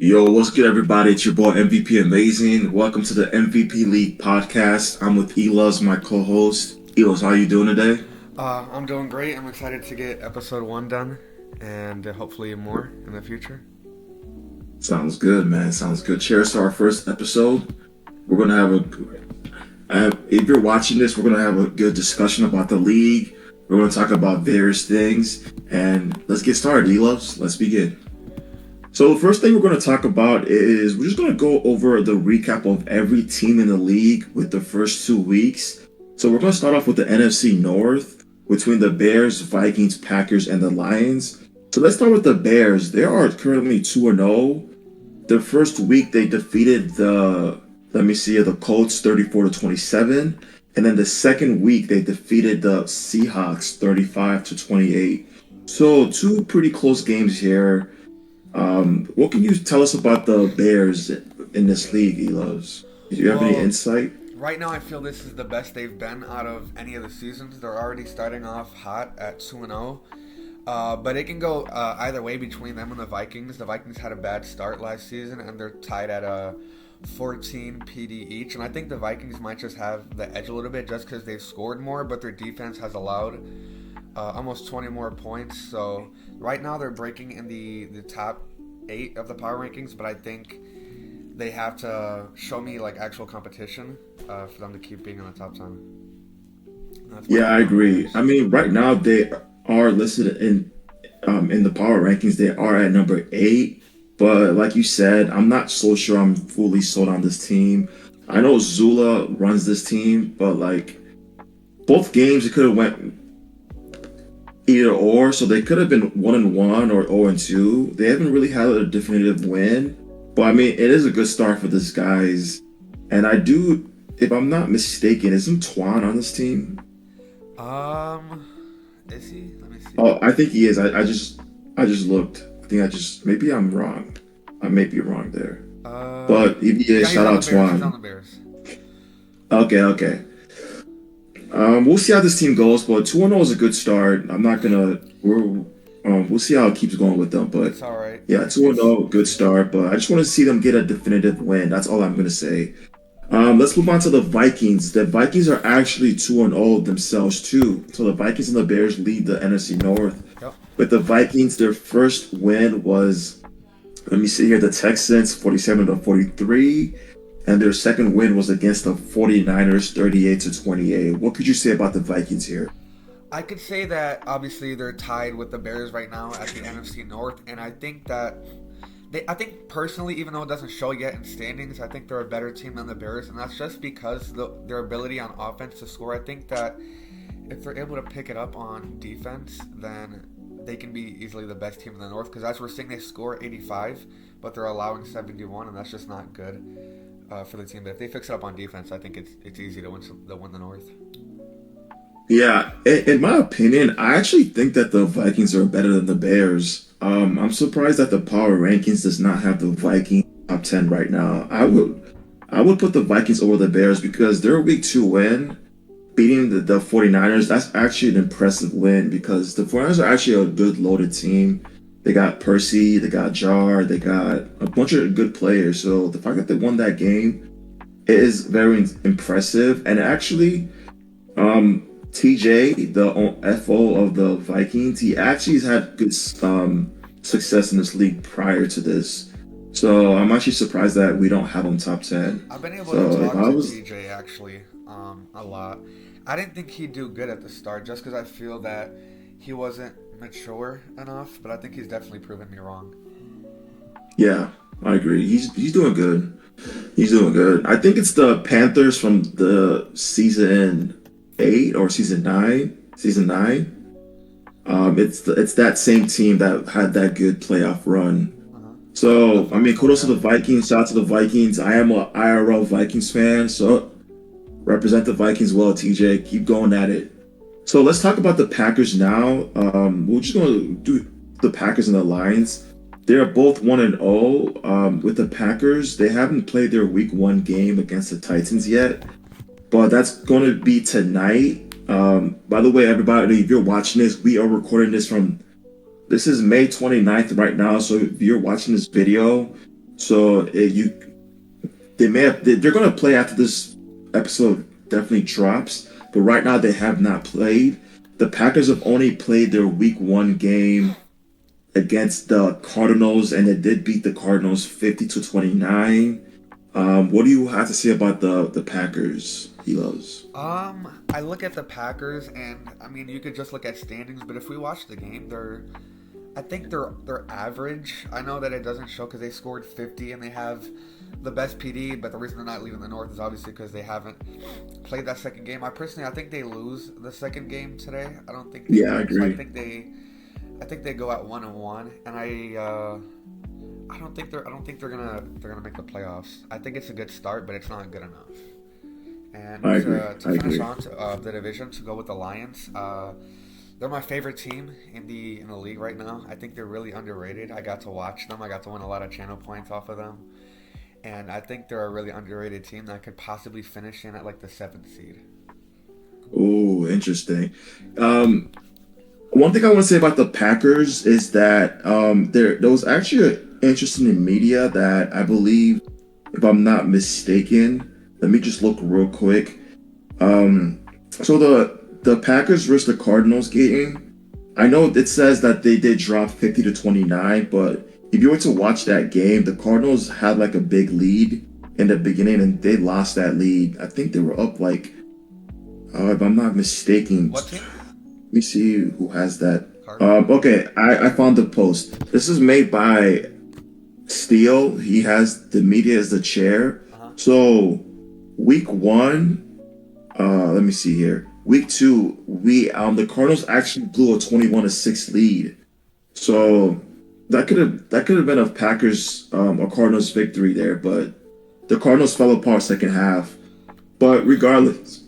Yo, what's good, everybody? It's your boy MVP Amazing. Welcome to the MVP League podcast. I'm with Elos, my co-host. Elos, how you doing today? I'm doing great. I'm excited to get episode one done and hopefully more in the future. Sounds good, man. Sounds good. Cheers to our first episode. We're gonna have if you're watching this, we're gonna have a good discussion about the league. We're gonna talk about various things, and let's get started, Elos. Let's begin. So the first thing we're going to talk about is we're just going to go over the recap of every team in the league with the first 2 weeks. So we're going to start off with the NFC North between the Bears, Vikings, Packers, and the Lions. So let's start with the Bears. They are currently 2-0. The first week they defeated the Colts 34-27. And then the second week they defeated the Seahawks 35-28. So two pretty close games here. What can you tell us about the Bears in this league, Elos? Do you have any Well, insight? right now I feel this is the best they've been out of any of the seasons. They're already starting off hot at 2-0. But it can go either way between them and the Vikings. The Vikings had a bad start last season and they're tied at 14 PD each. And I think the Vikings might just have the edge a little bit just because they've scored more, but their defense has allowed almost 20 more points. So right now they're breaking in the top 8 of the power rankings, but I think they have to show me like actual competition for them to keep being in the top 10. That's my Yeah, I opinion on the agree. Bears. I mean, right now they are listed in the power rankings. They are at number 8, but like you said, I'm not so sure I'm fully sold on this team. I know Zula runs this team, but like both games, it could have went either or, so they could have been 1-1 or 0-2. They haven't really had a definitive win, but I mean, it is a good start for this guys. And I do, if I'm not mistaken, isn't Twan on this team? Is he? Let me see. Oh, I think he is. I just looked. Maybe I'm wrong. I may be wrong there. Uh, But if he yeah, is, he's shout on out the Bears. He's on Twan. the Bears. Okay, okay. We'll see how this team goes, but 2-0 is a good start. I'm not gonna. We'll see how it keeps going with them, but It's all right. yeah, It's 2-0, good start. But I just want to see them get a definitive win. That's all I'm gonna say. Let's move on to the Vikings. The Vikings are actually 2-0 themselves too. So the Vikings and the Bears lead the NFC North. yep. With the Vikings, their first win was, let me see here, the Texans 47-43. And their second win was against the 49ers 38-28. What could you say about the Vikings here? I could say that obviously they're tied with the Bears right now at the NFC North, and I think that I think personally, even though it doesn't show yet in standings, I think they're a better team than the Bears, and that's just because their ability on offense to score. I think that if they're able to pick it up on defense, then they can be easily the best team in the North. Because as we're seeing, they score 85, but they're allowing 71, and that's just not good for the team. But if they fix it up on defense, I think it's easy to win the North. Yeah, in my opinion, I actually think that the Vikings are better than the Bears. I'm surprised that the power rankings does not have the Vikings top 10 right now. I would put the Vikings over the Bears because their week 2 win, beating the 49ers, that's actually an impressive win because the 49ers are actually a good loaded team. They got Percy, they got Jar, they got a bunch of good players. So the fact that they won that game is very impressive. And actually, TJ, the FO of the Vikings, he actually has had good success in this league prior to this. So I'm actually surprised that we don't have him top 10. I've been able to So if talk I to was, TJ actually a lot. I didn't think he'd do good at the start just because I feel that he wasn't mature enough, but I think he's definitely proven me wrong. yeah, I agree. He's doing good. He's doing good. I think it's the Panthers from the season 8 or season 9. Season 9. It's that same team that had that good playoff run. Uh-huh. The So, I mean, Falcons, kudos to yeah. the Vikings. Shout out to the Vikings. I am a IRL Vikings fan, so represent the Vikings well, TJ. Keep going at it. So let's talk about the Packers now. We're just going to do the Packers and the Lions. They're both 1-0. With the Packers, they haven't played their Week 1 game against the Titans yet, but that's going to be tonight. By the way, everybody, if you're watching this, we are recording this from, this is May 29th right now. So if you're watching this video, So they're going to play after this episode definitely drops, but right now they have not played. The Packers have only played their week 1 game against the Cardinals, and they did beat the Cardinals 50-29. What do you have to say about the Packers, Helos? I look at the Packers, and I mean, you could just look at standings, but if we watch the game, I think they're average. I know that it doesn't show because they scored 50 and they have the best PD, but the reason they're not leading the North is obviously because they haven't played that second game. I think they lose the second game today. I don't think they Yeah, I win, so agree. I think they go at 1-1, and I don't think they're gonna make the playoffs. I think it's a good start, but it's not good enough. And I agree. to I finish agree. on the division, to go with the Lions, they're my favorite team in the league right now. I think they're really underrated. I got to watch them. I got to win a lot of channel points off of them, and I think they're a really underrated team that could possibly finish in at like the 7th seed. Oh, interesting. One thing I want to say about the Packers is that there was actually an interesting in media that I believe, if I'm not mistaken, let me just look real quick. So the Packers versus the Cardinals game, I know it says that they did drop 50-29, but if you were to watch that game, the Cardinals had like a big lead in the beginning and they lost that lead. I think they were up like, if I'm not mistaken, What team? let me see who has that. Cardinals. Okay, I found the post. This is made by Steele. He has the media as the chair. Uh-huh. So week 1, let me see here. Week 2, the Cardinals actually blew a 21-6 lead. So that could have been a Packers or Cardinals victory there, but the Cardinals fell apart second half. But regardless,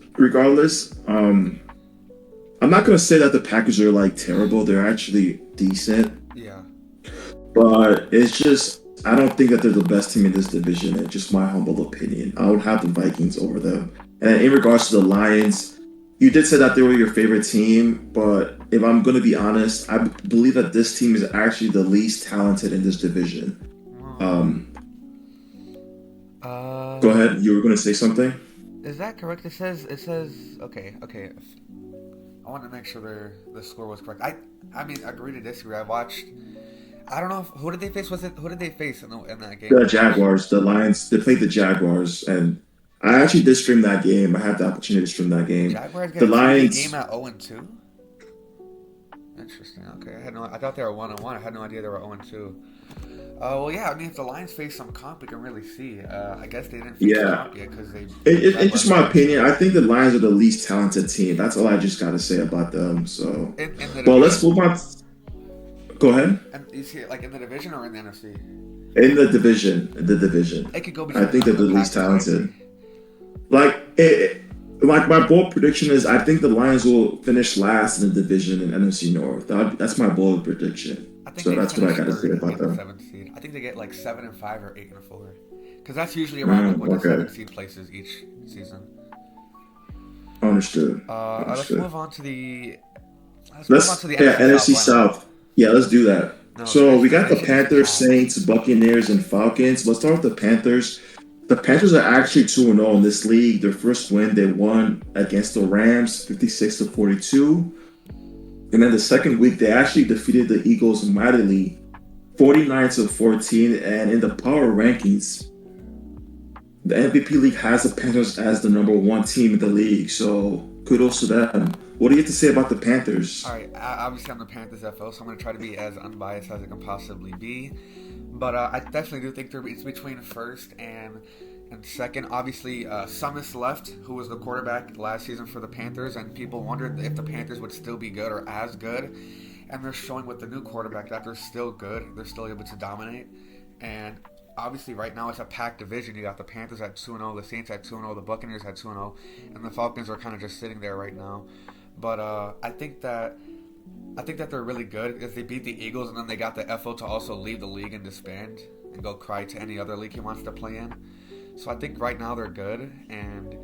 I'm not gonna say that the Packers are like terrible. They're actually decent, Yeah. but it's just I don't think that they're the best team in this division. It's just my humble opinion. I would have the Vikings over them. And in regards to the Lions, you did say that they were your favorite team, but if I'm gonna be honest, I believe that this team is actually the least talented in this division. Hmm. Um, Go ahead. You were gonna say something? Is that correct? Okay. I want to make sure the score was correct. I mean, agree to disagree. I watched. I don't know who did they face. Who did they face in that game? The I watched. Jaguars, the Lions, they played the Jaguars, and I actually did stream that game. I had the opportunity to stream that game. Jaguars get The a 2-week game Lions, at 0-2. Interesting. Okay, I thought they were 1-1. I had no idea they were 0-2. Well, yeah. I mean, if the Lions face some comp, we can really see. I guess they didn't face yeah. comp yet because they It, the it, it's just Jaguars my lost. opinion. I think the Lions are the least talented team. That's all I just got to say about them. So, In the well, let's division, move on. Go ahead. and you see it like in the division or in the NFC. In the division, It could go I between think them they're and the the least Packers, honestly. talented. Like my bold prediction is, I think the Lions will finish last in the division in NFC North. That's my bold prediction. I think So they that's what I finish got to say third and about get the them. 7th seed. I think they get like 7-5 or 8-4, because that's usually around like when the Okay, 7th seed places each season. understood. Let's Understood. move on to the Yeah, NFC South. NFC Why not? South. Yeah, let's do that. No, So we got the division is Panthers, packed. Saints, Buccaneers, and Falcons. Let's start with the Panthers. The Panthers are actually 2-0 in this league. Their first win, they won against the Rams 56-42. And then the second week, they actually defeated the Eagles mightily 49-14. And in the power rankings, the MVP league has the Panthers as the number 1 team in the league. So kudos to them. What do you have to say about the Panthers? All right, obviously I'm the Panthers FO, so I'm going to try to be as unbiased as it can possibly be. But I definitely do think it's between first and second. Obviously, Summis left, who was the quarterback last season for the Panthers, and people wondered if the Panthers would still be good or as good. And they're showing with the new quarterback that they're still good. They're still able to dominate. And obviously, right now it's a packed division. You got the Panthers at 2-0, the Saints at 2-0, the Buccaneers at 2-0, and the Falcons are kind of just sitting there right now. But I think that they're really good because they beat the Eagles and then they got the FO to also leave the league and disband and go cry to any other league he wants to play in. So I think right now they're good, and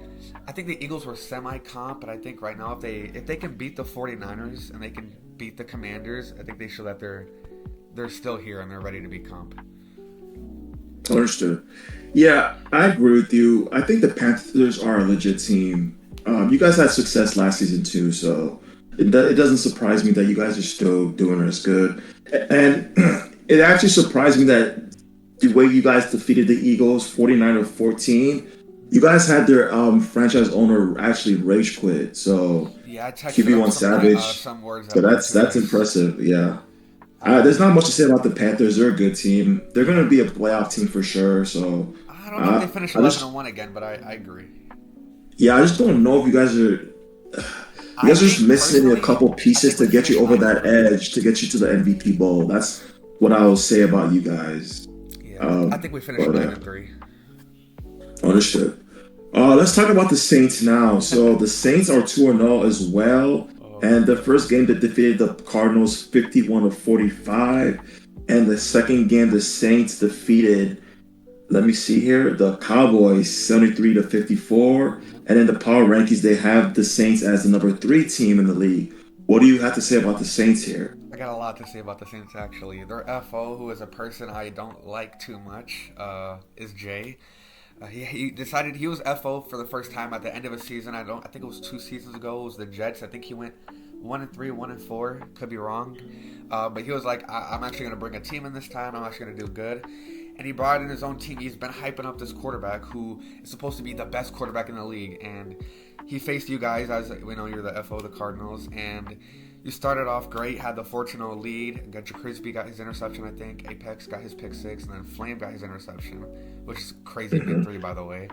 I think the Eagles were semi-comp, but I think right now if they can beat the 49ers and they can beat the Commanders, I think they show that they're still here and they're ready to be comp. Understood. Yeah, I agree with you. I think the Panthers are a legit team. You guys had success last season too, so it doesn't surprise me that you guys are still doing as good. And it actually surprised me that the way you guys defeated the Eagles 49-14, you guys had their franchise owner actually rage quit. So Yeah, I texted him QB1 Savage. some words So that weren't too that's nice. impressive. Yeah. There's Um, not much to say about the Panthers. They're a good team. They're going yeah, to be a playoff team for sure. So I don't know if they uh, finish I 11 just and one again, but I agree. yeah, I just don't know if you I guys are just think missing a personally, couple I pieces think to we get you finished over 9 and that 3. edge to get you to the MVP bowl. That's what I will say about you guys. Yeah, I think we finished But 9 and 3. understood. Let's talk about the Saints now. So the Saints are 2-0 as well. Oh, And the first game they defeated the Cardinals 51-45. And the second game the Saints defeated, let me see here, the Cowboys 73-54. And in the power rankings, they have the Saints as the number 3 team in the league. What do you have to say about the Saints here? I got a lot to say about the Saints actually. Their FO, who is a person I don't like too much, is Jay. He decided he was FO for the first time at the end of a season. I think it was 2 seasons ago. It was the Jets. I think he went 1 and 3, 1 and 4. Could be wrong, but he was like, I'm actually gonna bring a team in this time. I'm actually gonna do good. And he brought in his own team. He's been hyping up this quarterback who is supposed to be the best quarterback in the league. And he faced you guys, as we know you're the FO, the Cardinals, and you started off great, had the 14-0 lead. Got your Crispy got his interception, I think. Apex got his pick six, and then Flame got his interception, which is crazy big three, by the way.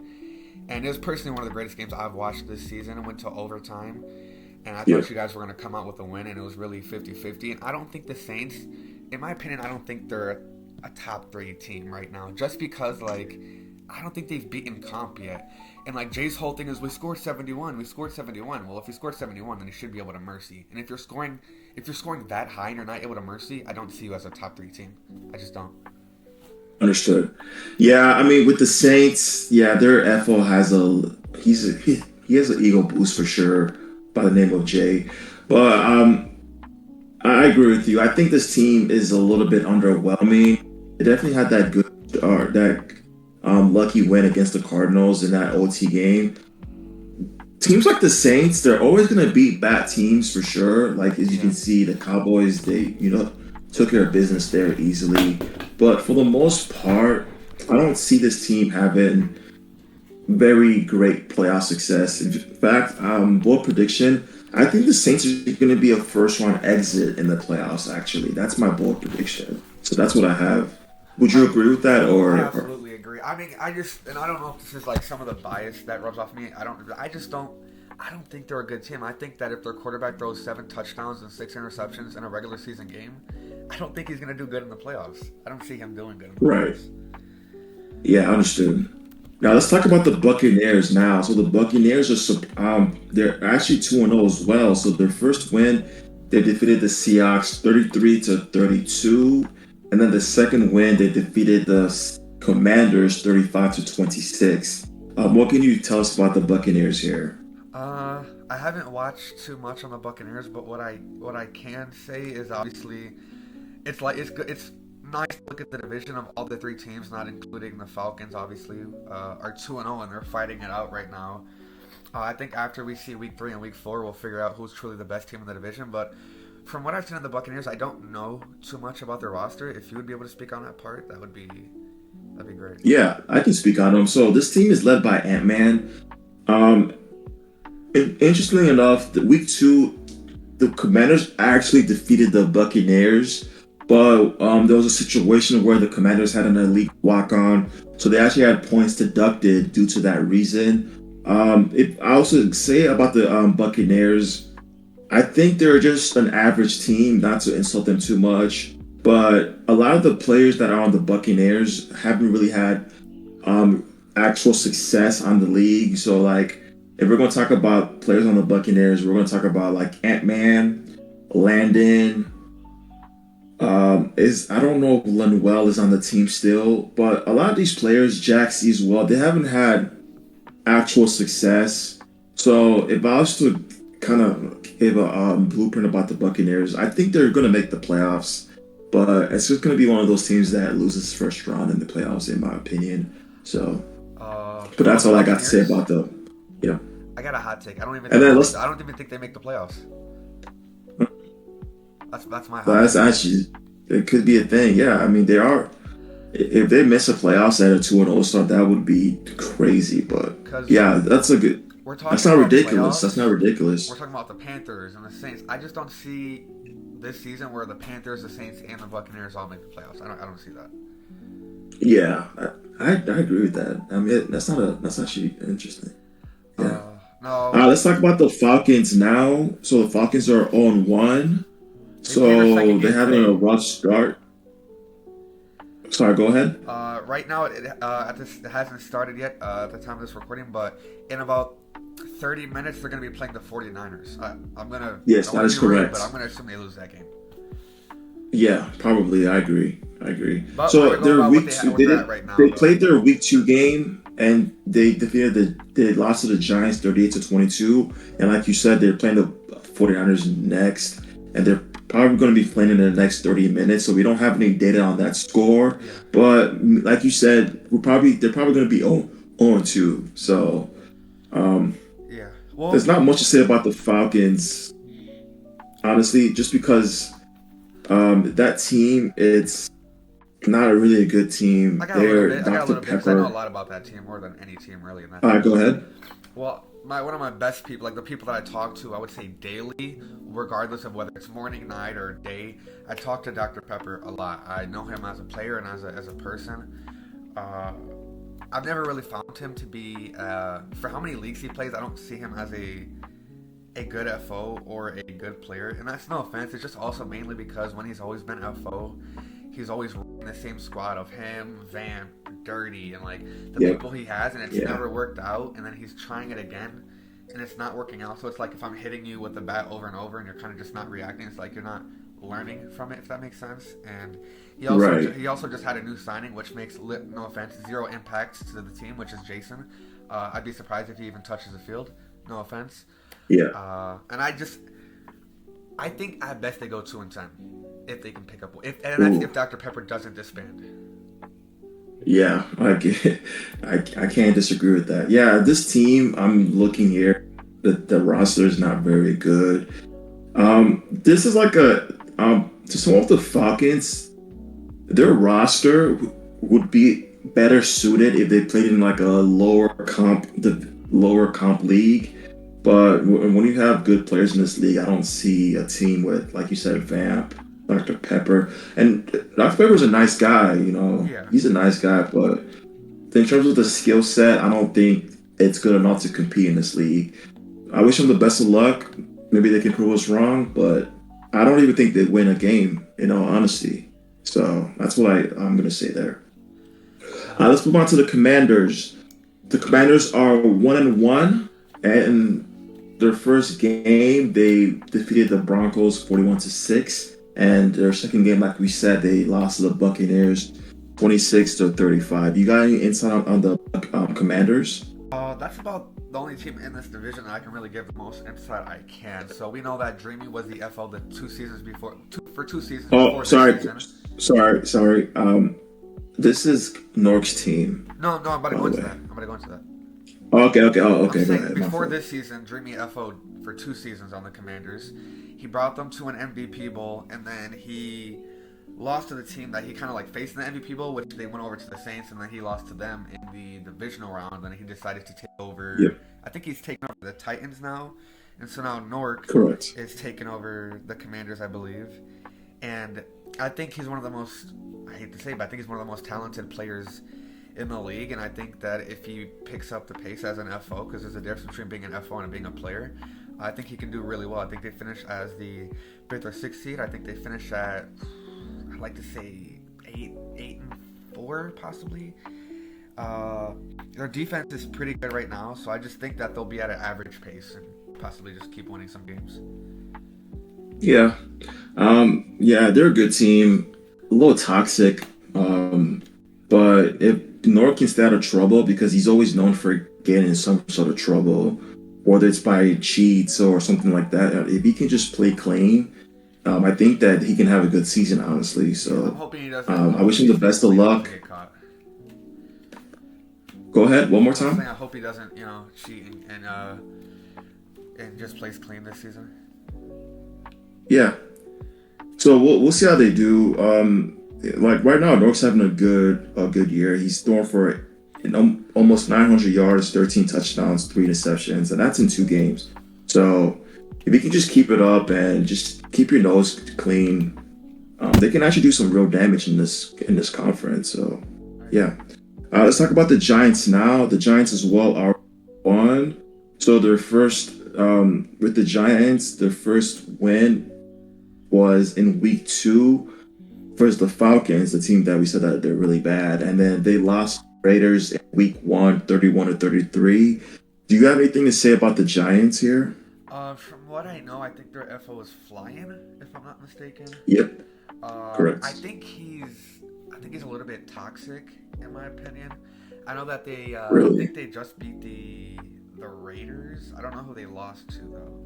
And it was personally one of the greatest games I've watched this season. It went to overtime, and I Yeah. thought you guys were going to come out with a win, and it was really 50-50. And I don't think the Saints, in my opinion, I don't think they're a top 3 team right now, just because, like, I don't think they've beaten comp yet. And, like, Jay's whole thing is, we scored 71. We scored 71. Well, if you scored 71, then you should be able to mercy. And if you're scoring that high and you're not able to mercy, I don't see you as a top 3 team. I just don't. Understood. Yeah, I mean with the Saints, yeah, their FO has he has an ego boost for sure by the name of Jay. But I agree with you. I think this team is a little bit underwhelming. It definitely had that good that lucky win against the Cardinals in that OT game. Teams like the Saints, they're always going to beat bad teams for sure. Like as you Yeah. can see, the Cowboys, they took care of business there easily. But for the most part, I don't see this team having very great playoff success. In fact, bold prediction, I think the Saints are going to be a first round exit in the playoffs. Actually, that's my bold prediction. So that's what I have. Would you agree with that, I or absolutely agree. I mean, and I don't know if this is like some of the bias that rubs off me. I don't think they're a good team. I think that if their quarterback throws 7 touchdowns and 6 interceptions in a regular season game, I don't think he's going to do good in the playoffs. I don't see him doing good in the right? playoffs. Yeah, understood. Now let's talk about the Buccaneers now. So the Buccaneers they're actually 2-0 as well. So their first win, they defeated the Seahawks 33-32, and then the second win, they defeated the Commanders 35-26. What can you tell us about the Buccaneers here? I haven't watched too much on the Buccaneers, but what I can say is obviously it's good. It's nice to look at the division of all the 3 teams, not including the Falcons. Obviously, are 2-0 and they're fighting it out right now. I think after we see week 3 and week 4, we'll figure out who's truly the best team in the division. But from what I've seen of the Buccaneers, I don't know too much about their roster. If you would be able to speak on that part, that'd be great. Yeah, I can speak on them. So this team is led by Ant-Man. Um, Interestingly enough, the week 2, the Commanders actually defeated the Buccaneers, but there was a situation where the Commanders had an elite walk-on, so they actually had points deducted due to that reason. I also say about the Buccaneers, I think they're just an average team, not to insult them too much, but a lot of the players that are on the Buccaneers haven't really had actual success on the league. So like, if we're going to talk about players on the Buccaneers, we're going to talk about like Ant-Man, Landon. Is I don't know if Lenuel is on the team still, but a lot of these players, Jaxie as well, they haven't had actual success. So if I was to kind of give a blueprint about the Buccaneers, I think they're going to make the playoffs, but it's just going to be one of those teams that loses first round in the playoffs, in my opinion. So, but For the that's all I got to say Buccaneers, about the, yeah. I got a hot take. And then let's, I don't even think they make the playoffs. That's my hot that's take. actually, it could be a thing. Yeah, I mean, they are. If they miss the playoffs at a 2-0 start, that would be crazy. But Because yeah, that's a good. we're talking That's not about ridiculous. That's playoffs. not ridiculous. We're talking about the Panthers and the Saints. I just don't see this season where the Panthers, the Saints, and the Buccaneers all make the playoffs. I don't see that. Yeah, I agree with that. I mean, that's actually interesting. Yeah. No, All right, let's talk about the Falcons now. So the Falcons are on 1. they played their So second they're game having a today. rough start. Sorry, go ahead. Right now, it hasn't started yet at the time of this recording, but in about 30 minutes, they're going to be playing the 49ers. Yes, I that wanna is be rude, correct. but I'm going to assume they lose that game. Yeah, probably. I agree. But So we're going their about week 2, what they're at right now. they Though. played their week 2 game and they lost to the Giants 38-22. And like you said, they're playing the 49ers next, and they're probably going to be playing in the next 30 minutes. So we don't have any data on that score. Yeah. But like you said, they're probably going to be on 2. So Yeah. Well, there's not much to say about the Falcons, honestly, just because that team, it's not a really good team. I got a little They're bit. I got a Dr. little bit because I know a Pepper. lot about that team more than any team really. In that All right, go ahead. Well, one of my best people, like the people that I talk to, I would say daily, regardless of whether it's morning, night, or day. I talk to Dr. Pepper a lot. I know him as a player and as a person. I've never really found him to be, for how many leagues he plays, I don't see him as a good FO or a good player. And that's no offense. It's just also mainly because when he's always been FO, he's always running the same squad of him, Vamp, Dirty, and like the Yep. people he has, and it's Yeah. never worked out. And then he's trying it again, and it's not working out. So it's like if I'm hitting you with the bat over and over, and you're kind of just not reacting. It's like you're not learning from it, if that makes sense. And Right. he also just had a new signing, which makes no offense, zero impacts to the team, which is Jason. I'd be surprised if he even touches the field. No offense. Yeah. And I think at best they go 2-10 if they can pick up. And that's Ooh. if Dr. Pepper doesn't disband. Yeah, I can't disagree with that. Yeah, this team, I'm looking here, the roster is not very good. This is like to some of the Falcons, their roster would be better suited if they played in like a the lower comp league. But when you have good players in this league, I don't see a team with, like you said, Vamp, Dr. Pepper. And Dr. Pepper's a nice guy, you know. Yeah. He's a nice guy, but in terms of the skill set, I don't think it's good enough to compete in this league. I wish them the best of luck. Maybe they can prove us wrong, but I don't even think they'd win a game, in all honesty. So that's what I'm going to say there. Let's move on to the Commanders. The Commanders are 1-1, and their first game, they defeated the Broncos 41-6. And their second game, like we said, they lost to the Buccaneers 26-35. You got any insight on the Commanders? That's about the only team in this division that I can really give the most insight I can. So we know that Dreamy was the FL the 2 seasons before, for 2 seasons before sorry. this season. Sorry. This is Nork's team. No, I'm about to By go the into way. that. I'm going to go into that. Okay. Oh, I'm okay. Go saying ahead. My before fault. this season, Dreamy FO'd for 2 seasons on the Commanders. He brought them to an MVP Bowl, and then he lost to the team that he kind of like faced in the MVP Bowl, which they went over to the Saints, and then he lost to them in the divisional round, and he decided to take over. Yep. I think he's taken over the Titans now, and so now Nork Correct. is taking over the Commanders, I believe. And I think he's one of the most, I hate to say, but I think he's one of the most talented players in the league, and I think that if he picks up the pace as an FO, because there's a difference between being an FO and being a player, I think he can do really well. I think they finished as the 5th or 6th seed. I think they finished at, I'd like to say 8-4 possibly. Their defense is pretty good right now, so I just think that they'll be at an average pace and possibly just keep winning some games. Yeah. They're a good team. A little toxic. But if Nork can stay out of trouble, because he's always known for getting in some sort of trouble, whether it's by cheats or something like that, if he can just play clean I think that he can have a good season, honestly. Yeah, I'm So hoping he doesn't. I'm I wish him hoping the he stays best of clean and doesn't luck. get caught. Go ahead, one more I was saying time. I hope he doesn't, cheat and just plays clean this season. Yeah. So we'll see how they do. Like right now, Nork's having a good year. He's throwing for almost 900 yards, 13 touchdowns, 3 interceptions, and that's in 2 games. So if you can just keep it up and just keep your nose clean, they can actually do some real damage in this conference. So yeah. Let's talk about the Giants now. The Giants as well are on. So their first with the Giants, their first win was in week 2 versus the Falcons, the team that we said that they're really bad, and then they lost Raiders in week 1, 31-33. Do you have anything to say about the Giants here? From what I know, I think their FO is flying, if I'm not mistaken. Yep, I correct. think he's a little bit toxic, in my opinion. I know that I Really? think they just beat the Raiders. I don't know who they lost to though.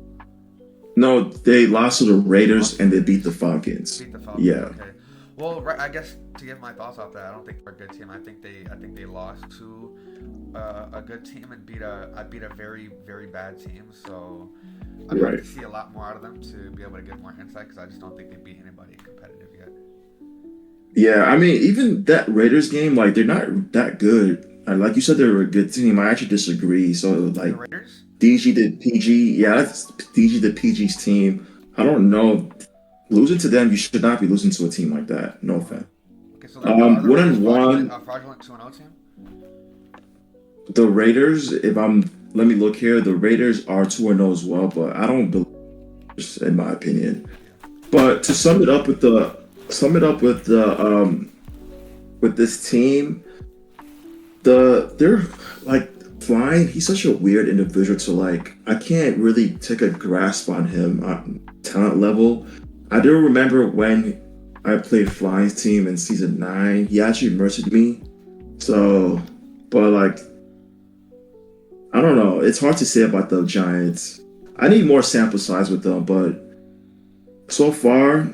No, they lost to the They Raiders lost to and the they beat Raiders. the Falcons. Beat the Falcons. Yeah, Okay. Well, right, I guess to give my thoughts off that, I don't think they're a good team. I think they lost to a good team and beat a very very bad team. So I'd like right. to see a lot more out of them to be able to get more insight because I just don't think they beat anybody competitive yet. Yeah, I mean, even that Raiders game, like they're not that good. Like you said, they were a good team. I actually disagree. So The like Raiders? DG did PG. Yeah, that's DG did PG's team. I don't know. Losing to them, you should not be losing to a team like that. No offense. Okay, so are the One Raiders and fraudulent? one. A fraudulent 2-0 team? The Raiders. If I'm, let me look here. The Raiders are 2-0 as well, but I don't believe, this, in my opinion. But to sum it up with this team, they're like flying. He's such a weird individual to like. I can't really take a grasp on him talent level. I do remember when I played Flying's team in season 9. He actually mercied me. So, but like I don't know. It's hard to say about the Giants. I need more sample size with them, but so far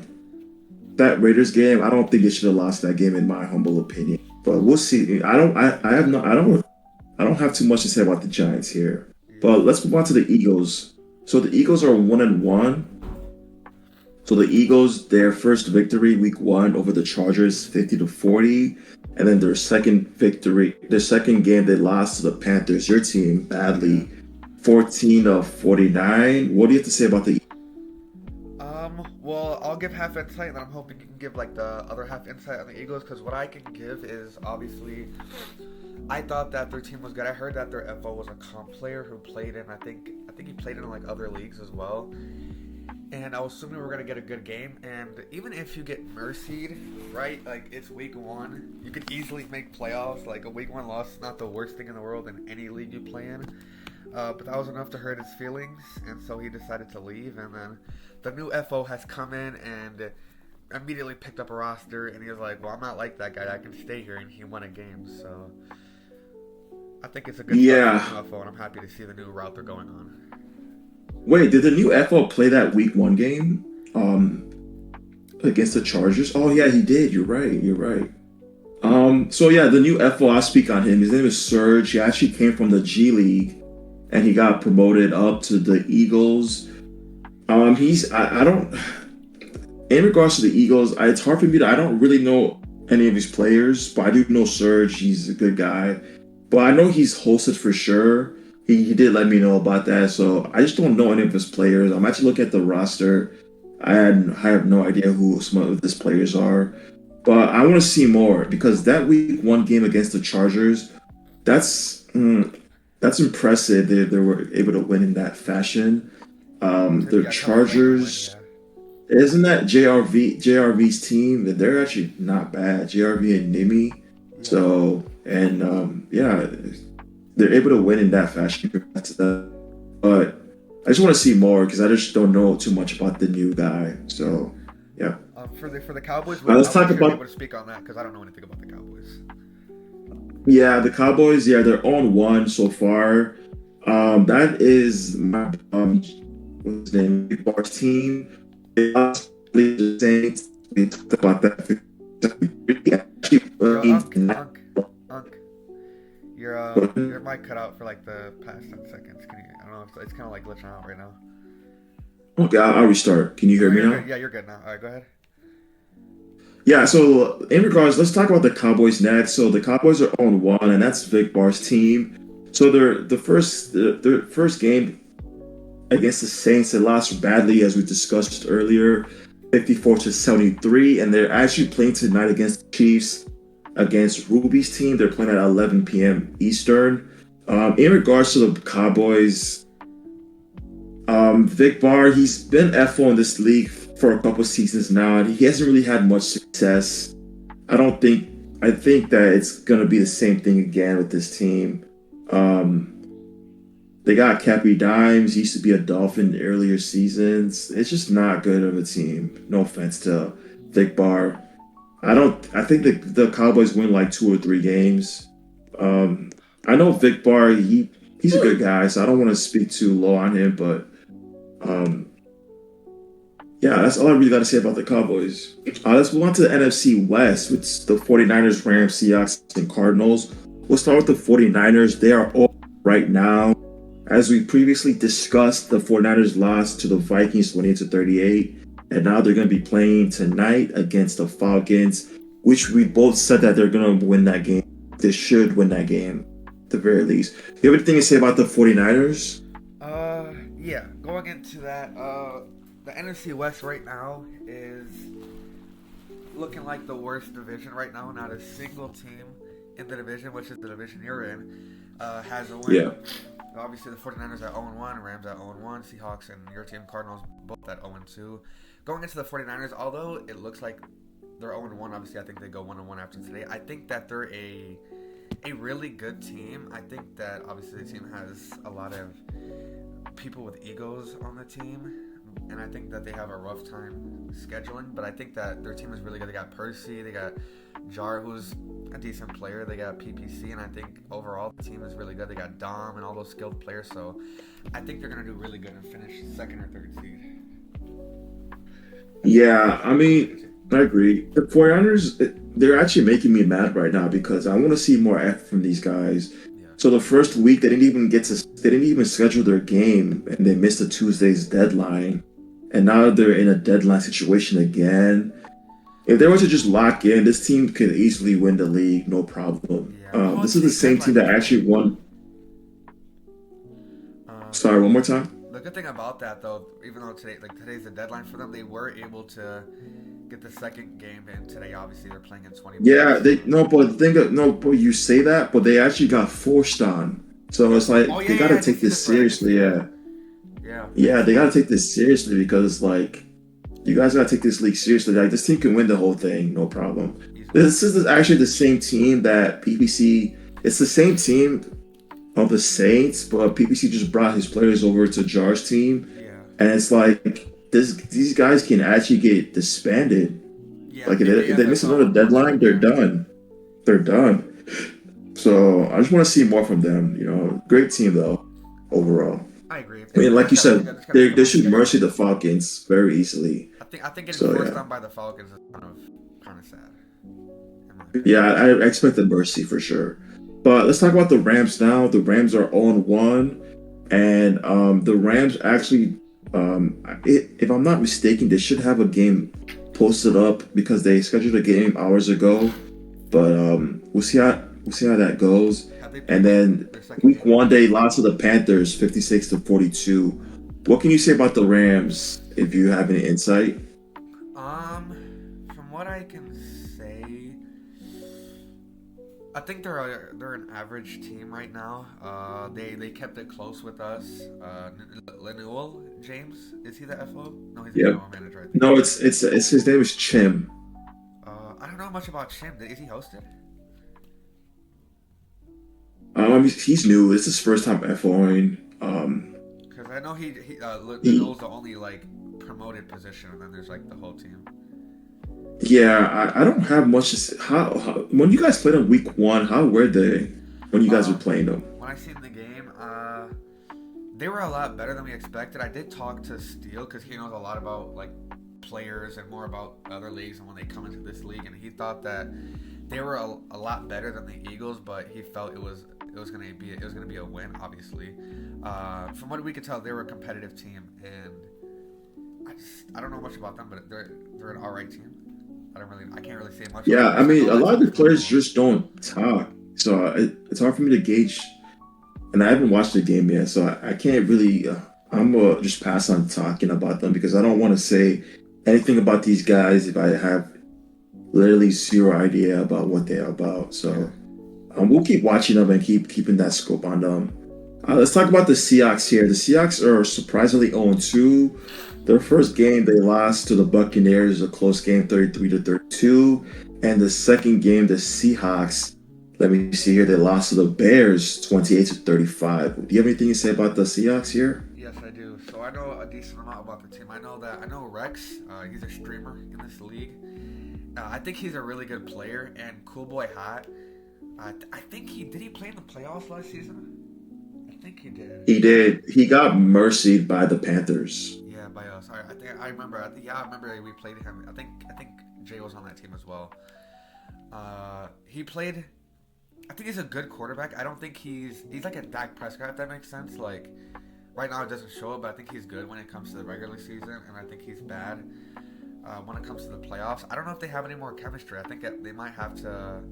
that Raiders game, I don't think they should have lost that game in my humble opinion. But we'll see. I don't have too much to say about the Giants here. Yeah. But let's move on to the Eagles. So the Eagles are 1-1. So the Eagles, their first victory week 1 over the Chargers, 50-40. And then their second game, they lost to the Panthers, your team, Yeah. badly, 14-49. What do you have to say about the Well, I'll give half insight, and then I'm hoping you can give like the other half insight on the Eagles. Because what I can give is obviously, I thought that their team was good. I heard that their FO was a comp player who played in, I think he played in like other leagues as well. And I was assuming we were gonna get a good game. And even if you get mercied, right? Like it's week 1, you could easily make playoffs. Like a week 1 loss is not the worst thing in the world in any league you play in. But that was enough to hurt his feelings, and so he decided to leave. And then the new FO has come in and immediately picked up a roster, and he was like, "Well, I'm not like that guy. I can stay here." And he won a game. So I think it's a good start for Yeah. the new FO, and I'm happy to see the new route they're going on. Wait, did the new FO play that week 1 game against the Chargers? Oh yeah, he did. You're right. You're right. So yeah, the new FO, I'll speak on him. His name is Serge. He actually came from the G League and he got promoted up to the Eagles. I don't in regards to the Eagles, it's hard for me to I don't really know any of these players, but I do know Serge. He's a good guy. But I know he's hosted for sure. He did let me know about that. So I just don't know any of his players. I'm actually looking at the roster. I have no idea who some of his players are. But I want to see more because that week 1 game against the Chargers, that's that's impressive. They were able to win in that fashion. The Yeah, coming late in the win, Chargers, yeah. isn't that JRV's team? They're actually not bad. JRV and Nimi. Yeah. So and yeah, they're able to win in that fashion. But I just want to see more because I just don't know too much about the new guy. So yeah. For the Cowboys, Let's I'll talk let you be about able to speak on that because I don't know anything about the Cowboys. yeah the Cowboys. Yeah, they're on 1 so far. That is my what's his name? Big Bar's team. They lost the Saints. We talked about that. Actually Yo, playing tonight. Unk. Your mic cut out for like the past 10 seconds. Can you? I don't know. It's kind of like glitching out right now. Okay, I'll restart. Can you hear No, me you're now? good. Yeah, you're good now. All right, go ahead. Yeah, so in regards, let's talk about the Cowboys next. So the Cowboys are on one, and that's Vic Barr's team. So their first game against the Saints, they lost badly as we discussed earlier, 54-73, and they're actually playing tonight against the Chiefs against Ruby's team. They're playing at 11 p.m. Eastern. In regards to the Cowboys, Vic Barr, he's been FO in this league for a couple seasons now, and he hasn't really had much success. I don't think. I think that it's gonna be the same thing again with this team. Um, they got Cappy Dimes. He used to be a Dolphin in earlier seasons. It's just not good of a team. No offense to Vic Barr. I don't. I think the Cowboys win like 2 or 3 games. I know Vic Barr. He's a good guy, so I don't want to speak too low on him, but um, yeah, that's all I really got to say about the Cowboys. Let's move on to the NFC West, with the 49ers, Rams, Seahawks, and Cardinals. We'll start with the 49ers. They are all right now. As we previously discussed, the 49ers lost to the Vikings 28-38, and now they're going to be playing tonight against the Falcons, which we both said that they're going to win that game. They should win that game, at the very least. You have anything to say about the 49ers? Yeah, going into that, the NFC West right now is looking like the worst division right now. Not a single team in the division, which is the division you're in, has a win. Yeah. Obviously, the 49ers at 0-1, Rams at 0-1, Seahawks and your team, Cardinals, both at 0-2. Going into the 49ers, although it looks like they're 0-1, obviously I think they go 1-1 after today. I think that they're a really good team. I think that obviously the team has a lot of people with egos on the team, and I think that they have a rough time scheduling, but I think that their team is really good. They got Percy, they got Jar, who's a decent player, they got PPC, and I think overall the team is really good. They got Dom and all those skilled players, so I think they're going to do really good and finish second or third seed. Yeah, I mean, I agree. The 49ers, they're actually making me mad right now because I want to see more effort from these guys. Yeah. So the first week they didn't even schedule their game, and they missed the Tuesday's deadline, and now they're in a deadline situation again. If they were to just lock in, this team could easily win the league, no problem. Yeah. This is the same team that actually won. Sorry, one more time. The good thing about that, though, even though today's the deadline for them, they were able to get the second game in today. Obviously, they're playing in 20 minutes. Yeah, but you say that, but they actually got forced on. So it's like they gotta take this seriously. Yeah, they gotta take this seriously because like you guys gotta take this league seriously. Like this team can win the whole thing, no problem. This is actually the same team that PPC. It's the same team of the Saints, but PPC just brought his players over to Jar's team, and it's like these guys can actually get disbanded. Yeah, like if they miss another deadline, they're done. They're done. So I just want to see more from them. Great team though, overall. I agree. I mean, like you said, they should mercy the Falcons very easily. I think getting forced on by the Falcons is kind of sad. Yeah, I expected mercy for sure. But let's talk about the Rams now. The Rams are 0-1, and the Rams actually, if I'm not mistaken, they should have a game posted up because they scheduled a game hours ago. But we'll see how that goes. And then week 1 they lost to the Panthers 56-42. What can you say about the Rams if you have any insight? From what I can say, I think they're an average team right now. They kept it close with us. Lenuel James, is he the FO? No, he's the general manager. I think. No, it's his name is Chim. I don't know much about Chim. Is he hosted? He's new. It's his first time FOing. Because I know Lenuel's the only promoted position, and then there's the whole team. Yeah, I don't have much to say. How when you guys played in week 1, how were they when you guys were playing them? When I seen the game, they were a lot better than we expected. I did talk to Steele because he knows a lot about players and more about other leagues and when they come into this league, and he thought that they were a lot better than the Eagles, but he felt it was gonna be a win. Obviously, from what we could tell, they were a competitive team, and I don't know much about them, but they're an alright team. I can't really say much. Yeah, About I mean, a them. lot of the players just don't talk, so it's hard for me to gauge. And I haven't watched the game yet, so I can't really. I'm gonna just pass on talking about them because I don't want to say anything about these guys if I have literally zero idea about what they are about. So we'll keep watching them and keeping that scope on them. Let's talk about the Seahawks here. The Seahawks are surprisingly 0-2. Their first game they lost to the Buccaneers, a close game, 33-32. And the second game, the Seahawks, let me see here, they lost to the Bears, 28-35. Do you have anything to say about the Seahawks here? Yes, I do. So I know a decent amount about the team. I know Rex. He's a streamer in this league. I think he's a really good player. And Cool Boy Hot. I think did he play in the playoffs last season? I think he did. He did. He got mercied by the Panthers. Yeah, by us. I remember. I remember we played him. I think Jay was on that team as well. He played. I think he's a good quarterback. I don't think he's like a Dak Prescott, if that makes sense. Like right now it doesn't show it, but I think he's good when it comes to the regular season, and I think he's bad when it comes to the playoffs. I don't know if they have any more chemistry. I think they might have to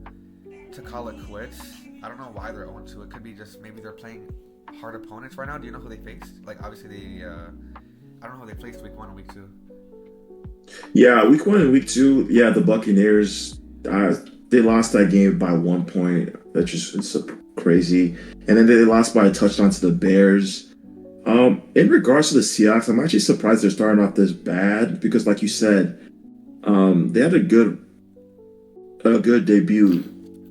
call it quits. I don't know why they're 0-2. It could be just maybe they're playing hard opponents right now. Do you know who they faced? Like obviously I don't know who they faced week 1 and week 2. Yeah, week 1 and week 2. Yeah, the Buccaneers. They lost that game by 1 point. That's just it's crazy. And then they lost by a touchdown to the Bears. In regards to the Seahawks, I'm actually surprised they're starting off this bad because, like you said, they had a good debut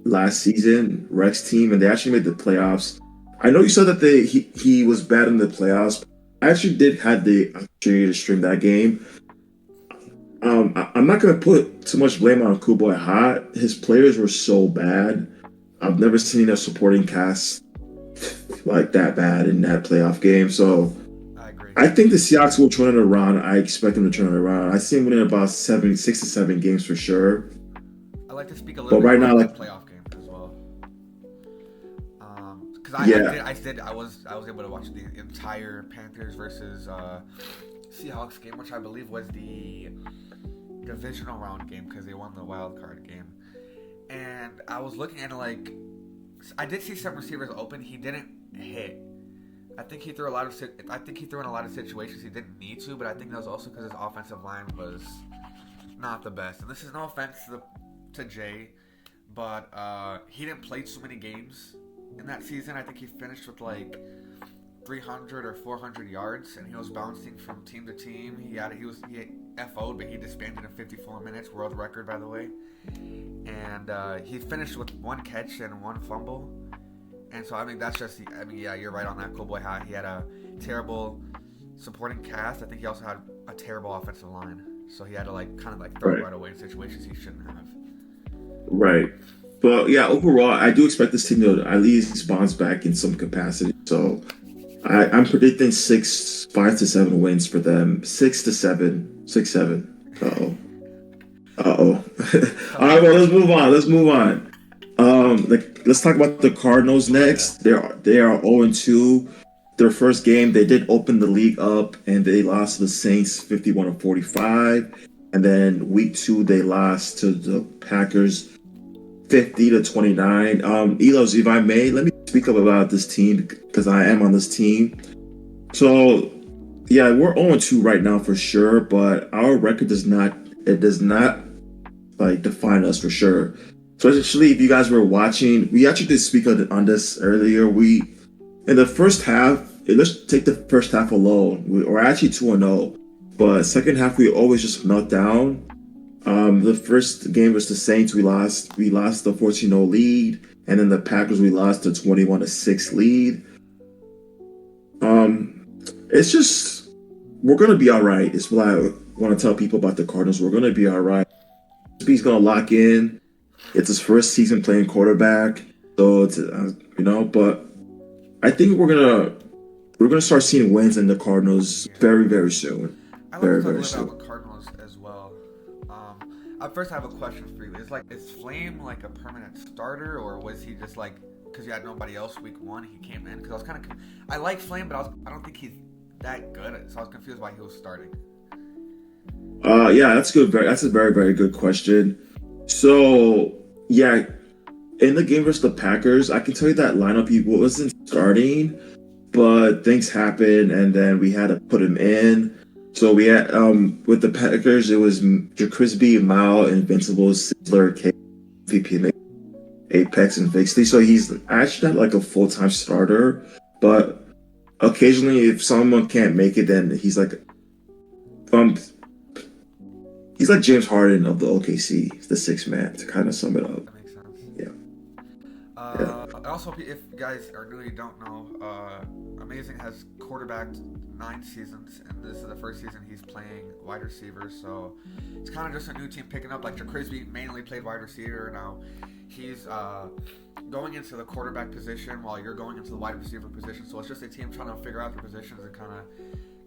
last season, Rex team, and they actually made the playoffs. I know you said that he was bad in the playoffs. I actually did have the opportunity to stream that game. I'm not going to put too much blame on Cool Boy Hot. His players were so bad. I've never seen a supporting cast like that bad in that playoff game. So I agree. I think the Seahawks will turn it around. I expect them to turn it around. I see them winning about 6 to 7 games for sure. I like to speak a little But bit right now, about like, the playoff game as well. Because I was able to watch the entire Panthers versus Seahawks game, which I believe was the divisional round game because they won the wild card game. And I was looking at it like I did see some receivers open. He didn't hit. I think he threw in a lot of situations he didn't need to, but I think that was also because his offensive line was not the best. And this is no offense to Jay, but he didn't play too many games in that season. I think he finished with like 300 or 400 yards, and he was bouncing from team to team. He FO'd, but he disbanded in 54 minutes, world record by the way. And he finished with 1 catch and 1 fumble. And so I mean that's just yeah, you're right on that, Cool Boy Hot. He had a terrible supporting cast. I think he also had a terrible offensive line. So he had to throw it right away in situations he shouldn't have. Right. But yeah, overall, I do expect this team to at least bounce back in some capacity. So I'm predicting 5 to 7 wins for them. 6 to 7. 6-7. Uh-oh. All right, well, let's move on. Let's talk about the Cardinals next. They are 0-2. Their first game, they did open the league up, and they lost to the Saints 51-45. And then week 2, they lost to the Packers 50-29. Elos, if I may, let me speak up about this team because I am on this team. So, yeah, we're 0-2 right now for sure, but our record does not define us for sure. So actually, if you guys were watching, we actually did speak on this earlier. In the first half, let's take the first half alone. We're actually 2-0, but second half we always just melt down. The first game was the Saints. We lost the 14-0 lead, and then the Packers we lost the 21-6 lead. It's just we're gonna be all right. It's what I want to tell people about the Cardinals. We're gonna be all right. He's gonna lock in. It's his first season playing quarterback, so it's But I think we're gonna start seeing wins in the Cardinals very, very soon. I like Very, to talk a very little soon. about the Cardinals as first I have a question for you. Is Flame like a permanent starter, or was he just like because you had nobody else week 1, he came in? Because I was kind of I like Flame, but I don't think he's that good, so I was confused why he was starting. Yeah, that's good. That's a very, very good question. So, yeah, in the game versus the Packers, I can tell you that lineup he wasn't starting, but things happened, and then we had to put him in. So we had with the Packers, it was Jacrisby, Mao, Invincible, Sizzler, KVP, Apex, and Vixley. So he's actually not like a full-time starter, but occasionally, if someone can't make it, then um he's like James Harden of the OKC, the sixth man, to kind of sum it up. That makes sense. Yeah. Yeah. Also, if you guys are newly don't know, Amazing has quarterbacked 9 seasons, and this is the first season he's playing wide receiver. So it's kind of just a new team picking up. Like Jacrisby mainly played wide receiver. Now he's going into the quarterback position while you're going into the wide receiver position. So it's just a team trying to figure out the positions and kind of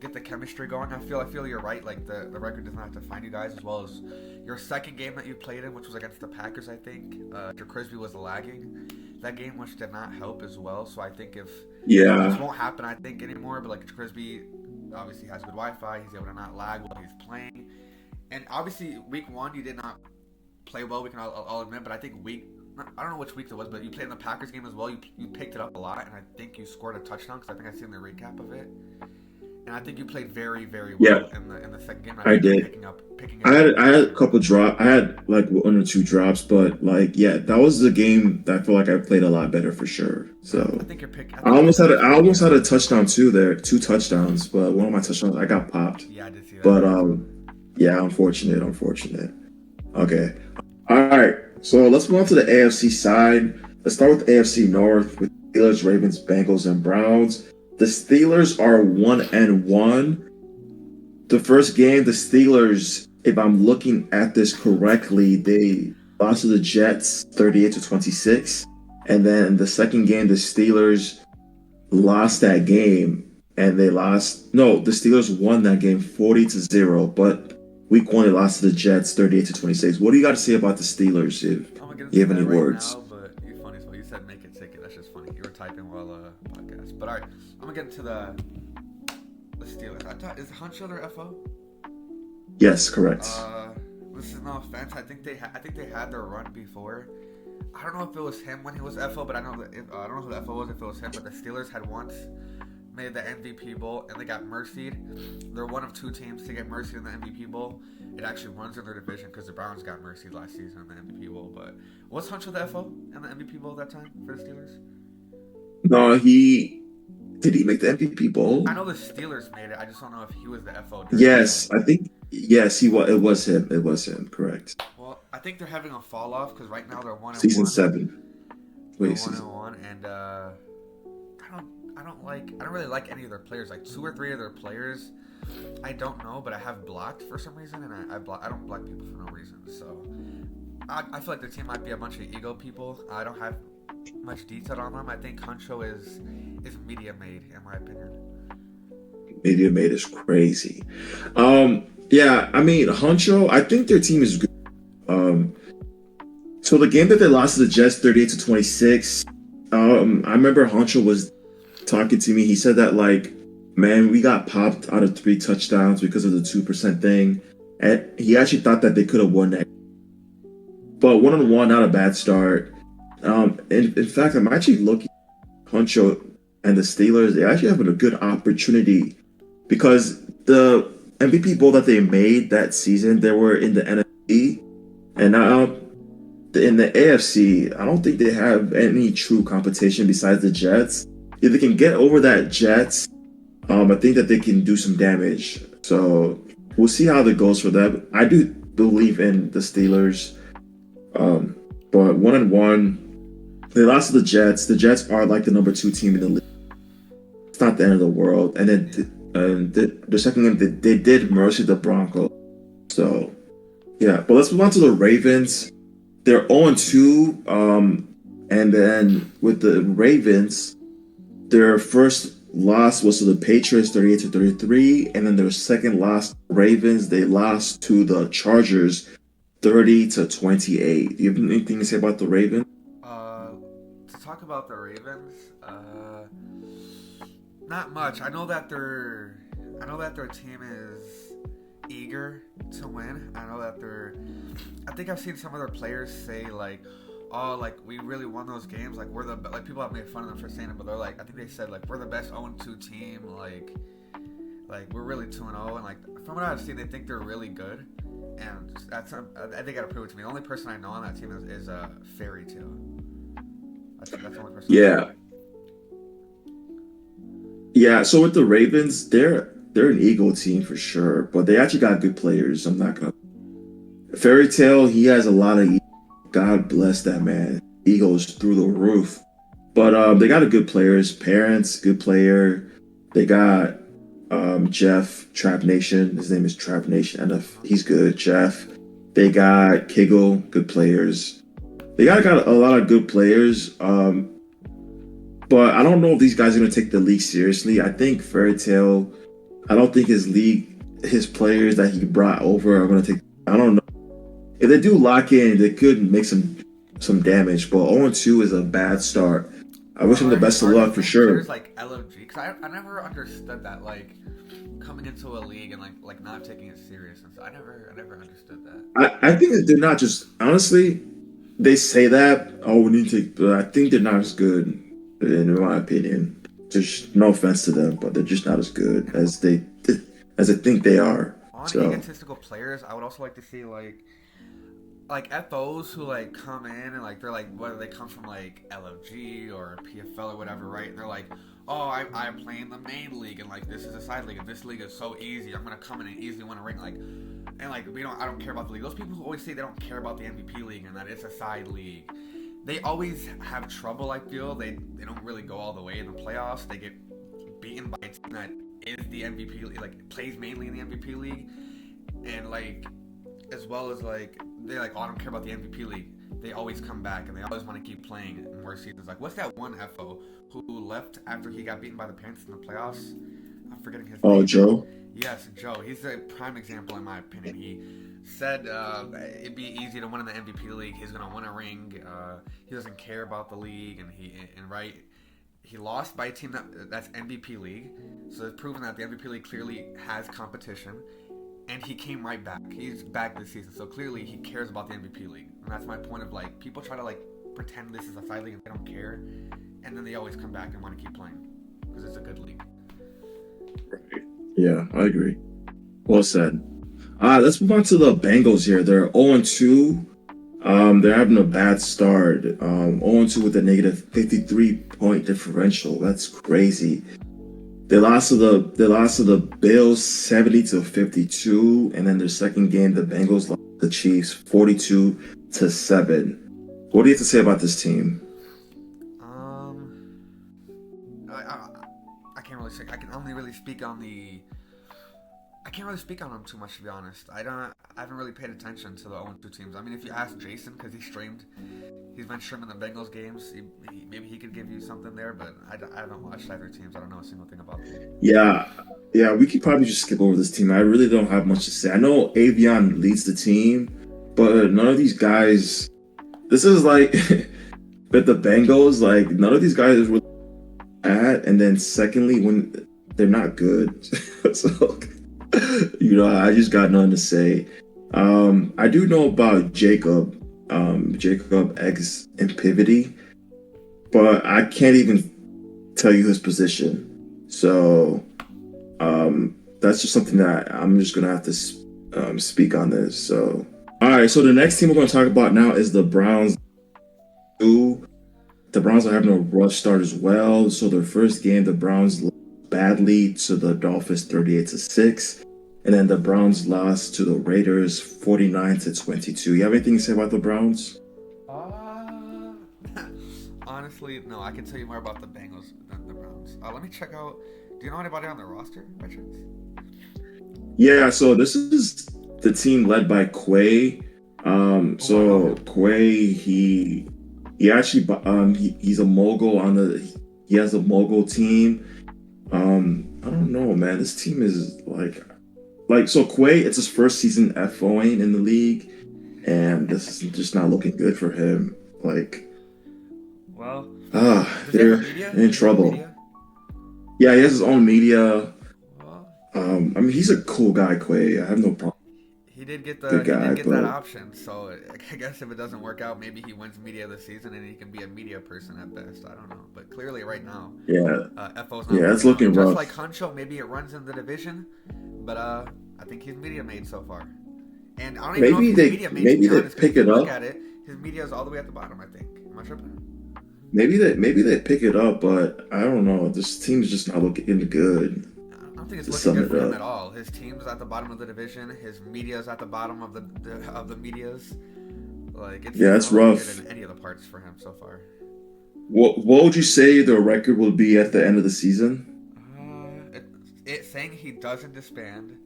get the chemistry going. I feel you're right. Like the record doesn't have to find you guys, as well as your second game that you played in, which was against the Packers. I think Jacrisby was lagging that game, which did not help as well. So I think if this won't happen, I think anymore. But like Jacrisby obviously has good Wi-Fi. He's able to not lag while he's playing. And obviously week 1 you did not play well. We can all admit, but I think I don't know which week it was, but you played in the Packers game as well. You picked it up a lot, and I think you scored a touchdown because I think I seen the recap of it. And I think you played very, very well in the second game. I did. Picking I had a couple drops. I had like 1 or 2 drops, but like that was the game that I feel like I played a lot better for sure. So I think you're picking. I almost had a touchdown too there, 2 touchdowns, but one of my touchdowns I got popped. Yeah, I did see that. But yeah, unfortunate. Okay, all right. So let's move on to the AFC side. Let's start with AFC North with Steelers, Ravens, Bengals, and Browns. The Steelers are 1-1. The first game, the Steelers, if I'm looking at this correctly, they lost to the Jets 38-26. And then the second game, the Steelers lost that game, and the Steelers won that game 40-0. But week 1, they lost to the Jets 38-26. What do you got to say about the Steelers? If you have any words? Now, but you're funny. So you said make it ticket. That's just funny. You were typing while podcast. But all right, I'm gonna get into the Steelers. Is Huncho their FO? Yes, correct. This is no offense. I think they had their run before. I don't know if it was him when he was FO, but I know that I don't know who the FO was if it was him. But the Steelers had once made the MVP Bowl and they got mercied. They're one of 2 teams to get mercied in the MVP Bowl. It actually runs in their division because the Browns got mercied last season in the MVP Bowl. But was Huncho the FO in the MVP Bowl that time for the Steelers? No, did he make the MVP Bowl? I know the Steelers made it. I just don't know if he was the FO. Yes, I think he was. It was him. It was him. Correct. Well, I think they're having a fall off because right now they're 1-1. Season 7. Wait, 1-1, and I don't really like any of their players. Like 2 or 3 of their players, I don't know, but I have blocked for some reason, and I don't block people for no reason. So I feel like the team might be a bunch of ego people. I don't have much detail on them. I think Huncho is media made, in my opinion. Media made is crazy. Yeah, I mean Huncho, I think their team is good. So the game that they lost to the Jets 38-26, I remember Huncho was talking to me. He said that like, man, we got popped out of 3 touchdowns because of the 2% thing. And he actually thought that they could have won that. But 1-1, not a bad start. In fact, I'm actually looking at Huncho and the Steelers. They actually have a good opportunity because the MVP Bowl that they made that season, they were in the NFC. And now in the AFC, I don't think they have any true competition besides the Jets. If they can get over that Jets, I think that they can do some damage. So we'll see how that goes for them. I do believe in the Steelers. But 1-1, they lost to the Jets. The Jets are like the number 2 team in the league. It's not the end of the world. And then the second game, they did mercy the Broncos. So, yeah. But let's move on to the Ravens. They're 0-2. And then with the Ravens, their first loss was to the Patriots, 38-33. And then their second loss, Ravens, they lost to the Chargers, 30-28. Do you have anything to say about the Ravens? Uh, to talk about the Ravens, not much. I know that their team is eager to win. I know that I think I've seen some of their players say like, "Oh, like we really won those games. Like we're the like people have made fun of them for saying it, but they're like, I think they said like we're the best 0-2 team. Like we're really 2-0, and like from what I've seen, they think they're really good. And they gotta prove it to me. The only person I know on that team is Fairy Tale. That's the only person I know. Yeah, yeah. So with the Ravens, they're an Eagle team for sure, but they actually got good players. I'm not gonna. Fairy Tale, he has a lot of. God bless that man. Eagles through the roof. But they got a good players. Parents, good player. They got Jeff Trap Nation. His name is Trap Nation, and he's good. Jeff. They got Kiggle, good players. They got a lot of good players. But I don't know if these guys are gonna take the league seriously. I think Fairy Tale. I don't think his players that he brought over are gonna take. I don't know. If they do lock in, they could make some damage. But 0-2 is a bad start. I wish him the best of Are the luck for same sure. players like LOG? Because I never understood that, like coming into a league and like not taking it serious. And so I never understood that. I think that they're not just honestly. They say that we need to, but I think they're not as good, in my opinion. Just no offense to them, but they're just not as good as I think they are. On So egotistical players, I would also like to see like FOs who like come in and like they're like whether they come from like LOG or PFL or whatever, right? And they're like, oh, I play in the main league and like this is a side league and this league is so easy. I'm gonna come in and easily win a ring, like and like I don't care about the league. Those people who always say they don't care about the MVP league and that it's a side league, they always have trouble. I feel they don't really go all the way in the playoffs. They get beaten by a team that is the MVP league, like plays mainly in the MVP league, and like as well as like they like, oh, I don't care about the MVP league. They always come back and they always want to keep playing in more seasons. Like, what's that one FO who left after he got beaten by the Panthers in the playoffs? I'm forgetting his oh name. Joe. Yes, Joe. He's a prime example in my opinion. He said it'd be easy to win in the MVP league. He's gonna win a ring. He doesn't care about the league, and he lost by a team that's MVP league. So it's proven that the MVP league clearly has competition. And he came right back. He's back this season, so clearly he cares about the MVP league, and that's my point of like people try to like pretend this is a side league and they don't care, and then they always come back and want to keep playing because it's a good league. Yeah, I agree. Well said. Let's move on to the Bengals here. They're 0-2. They're having a bad start. 0-2 with a negative 53-point differential. That's crazy. They lost to the Bills 70-52, and then their second game, the Bengals lost to the Chiefs 42-7. What do you have to say about this team? Um, I can't really say. I can only really speak on the. I can't really speak on them too much, to be honest. I haven't really paid attention to the 0-2 teams. I mean, if you ask Jason, because he's been streaming the Bengals games. Maybe he could give you something there, but I haven't watched either teams. I don't know a single thing about them. Yeah, we could probably just skip over this team. I really don't have much to say. I know Avion leads the team, but none of these guys. This is like with the Bengals, like none of these guys are really bad, and then secondly, when they're not good, so I just got nothing to say. I do know about Jacob X Impivity, but I can't even tell you his position. So that's just something that I'm just gonna have to speak on this. So all right, so the next team we're gonna talk about now is the Browns. The Browns are having a rough start as well. So their first game, the Browns lost badly to the Dolphins 38-6. And then the Browns lost to the Raiders 49-22. You have anything to say about the Browns? Honestly, no. I can tell you more about the Bengals than the Browns. Let me check out. Do you know anybody on the roster by chance? Yeah, so this is the team led by Quay. Quay, he actually he's a mogul he has a mogul team. I don't know, man. This team is like so Quay, it's his first season FOing in the league, and this is just not looking good for him. Like, Well, does he have a they're media? in Does he have a trouble. media? Yeah, he has his own media. Well, I mean, he's a cool guy, Quay. I have no problem. Good he did guy, get that but option. So I guess if it doesn't work out, maybe he wins media of the season and he can be a media person at best. I don't know, but clearly right now, yeah, FO's not yeah, it's working out. looking Just rough. like Huncho, maybe it runs in the division, but I think he's media made so far. And I don't even know if he's media made, to Maybe be they honest, because pick if you it look up. at it, his media is all the way at the bottom. I think. Am I tripping? Maybe they pick it up, but I don't know. This team's just not looking good. I don't think it's To looking sum good it for him up. at all. His team's at the bottom of the division. His media's at the bottom of the medias. Like Yeah, it's it's not looking good rough. in any of the parts for him so far. What would you say the record will be at the end of the season? It's saying he doesn't disband.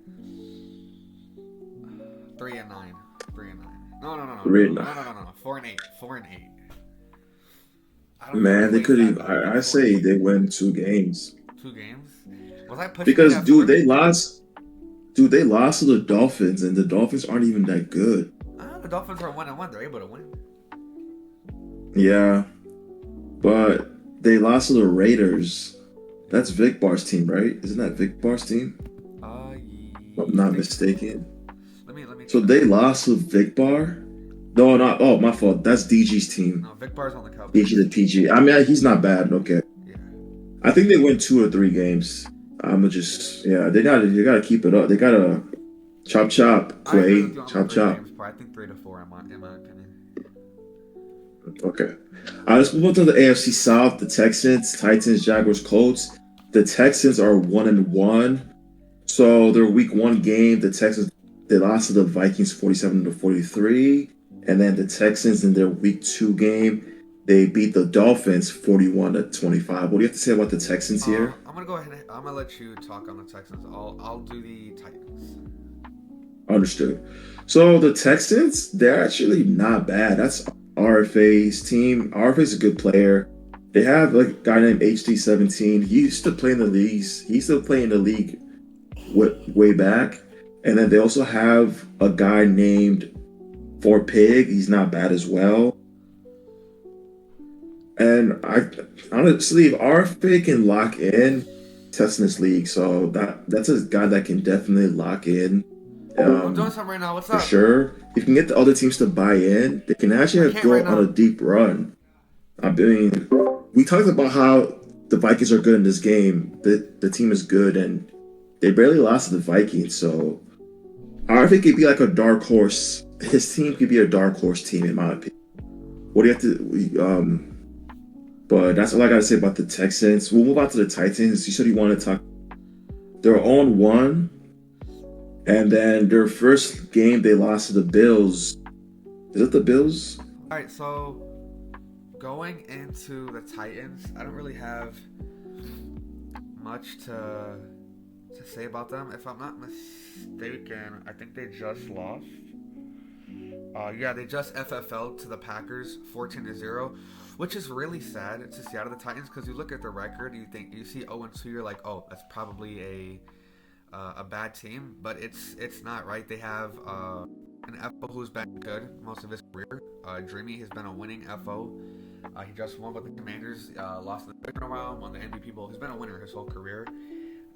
3-9, 3-9. No, no, no, no, Three. no, no, no, no, no, no. 4-8, 4-8. I don't think Man, they Quay's could that even. bad. I think I four and say eight. they win 2 games 2 games. Was I pushing it because, at four? Dude, they lost to the Dolphins, and the Dolphins aren't even that good. The Dolphins are 1-1. They're able to win. Yeah, but they lost to the Raiders. That's Vic Bar's team, right? Isn't that Vic Bar's team? If I'm I not think so. mistaken. Let me So check. they lost to Vic Bar. No, not. Oh, my fault. That's DG's team. No, Vic Bar's on the DG Cowboys. the TG. I mean, he's not bad. Okay. Yeah. I think they win 2 or 3 games. I'm just, yeah, they gotta keep it up. They gotta chop chop, I agree with Quay, you on the chop three chop. games part. I think 3-4 in my opinion. Okay. Let's move on to the AFC South. The Texans, Titans, Jaguars, Colts. The Texans are 1-1. So their week 1 game, the Texans they lost to the Vikings 47-43. And then the Texans in their week 2 game, they beat the Dolphins 41-25. What do you have to say about the Texans here? I'm gonna go ahead. I'm gonna let you talk on the Texans. I'll do the Titans. Understood. So the Texans, they're actually not bad. That's RFA's team. RFA's a good player. They have like a guy named HD17. He used to play in the leagues. He used to play in the league way back. And then they also have a guy named For Pig. He's not bad as well. And I honestly, if RFA can lock in, testing this league, so that's a guy that can definitely lock in. I'm doing something right now. What's For up? sure. If you can get the other teams to buy in, they can I actually can't go right on a now. deep run. I mean, we talked about how the Vikings are good in this game. The team is good, and they barely lost to the Vikings. So I think it'd be like a dark horse. His team could be a dark horse team, in my opinion. What do you have to? But that's all I gotta say about the Texans. We'll move on to the Titans. You said you want to talk. They're on 1. And then their first game, they lost to the Bills. Is it the Bills? All right, so going into the Titans, I don't really have much to say about them. If I'm not mistaken, I think they just lost. Yeah, they just FFL'd to the Packers 14-0, which is really sad to see out of the Titans because you look at the record, you see 0-2, you're like, oh, that's probably a bad team, but it's not, right? They have an FO who's been good most of his career. Dreamy has been a winning FO. He just won with the Commanders, lost in the divisional round, won the MVP Bowl. He's been a winner his whole career.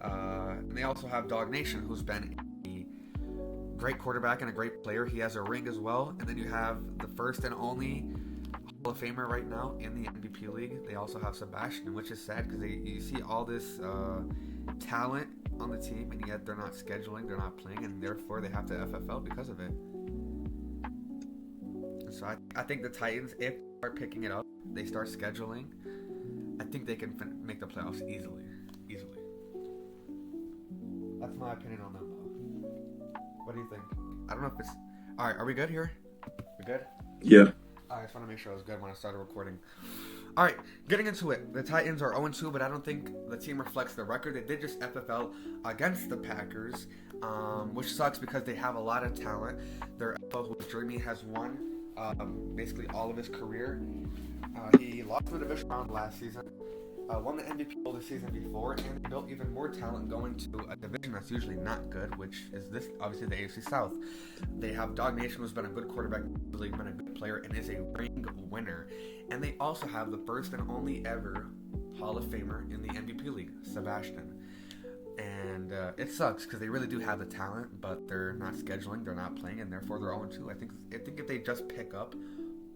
And they also have Dog Nation, who's been a great quarterback and a great player. He has a ring as well. And then you have the first and only Hall of Famer right now in the MVP League. They also have Sebastian, which is sad because you see all this talent on the team, and yet they're not scheduling, they're not playing, and therefore they have to FFL because of it. So I think the Titans, if they start picking it up, they start scheduling, I think they can make the playoffs easily. That's my opinion on them, though. What do you think? I don't know if it's... Alright, are we good here? We good? Yeah. I just want to make sure I was good when I started recording. Alright, getting into it. The Titans are 0-2, but I don't think the team reflects the record. They did just FFL against the Packers, which sucks because they have a lot of talent. Their FFL, who Dreamy has won basically all of his career. He lost the division round last season. won the MVP the season before, and they built even more talent going to a division that's usually not good, which is this obviously the AFC South. They have Dog Nation, who's been a good quarterback, been a good player, and is a ring winner. And they also have the first and only ever Hall of Famer in the MVP league, Sebastian. And it sucks because they really do have the talent, but they're not scheduling, they're not playing, and therefore they're 0-2. I think if they just pick up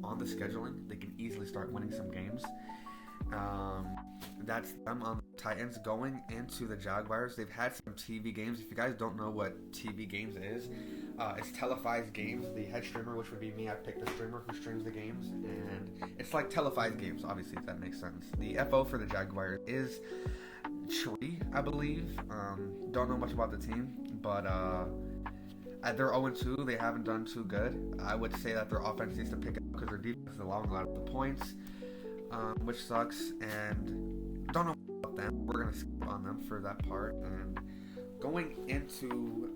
on the scheduling, they can easily start winning some games. That's them on the Titans. Going into the Jaguars, they've had some TV games. If you guys don't know what TV games is, it's televised games. The head streamer, which would be me, I pick the streamer who streams the games, and it's like televised games, obviously, if that makes sense. The FO for the Jaguars is Tree, I believe. Don't know much about the team, but they're 0-2. They haven't done too good. I would say that their offense needs to pick up because their defense is allowing a lot of the points, which sucks. And don't know about them. We're gonna skip on them for that part. And going into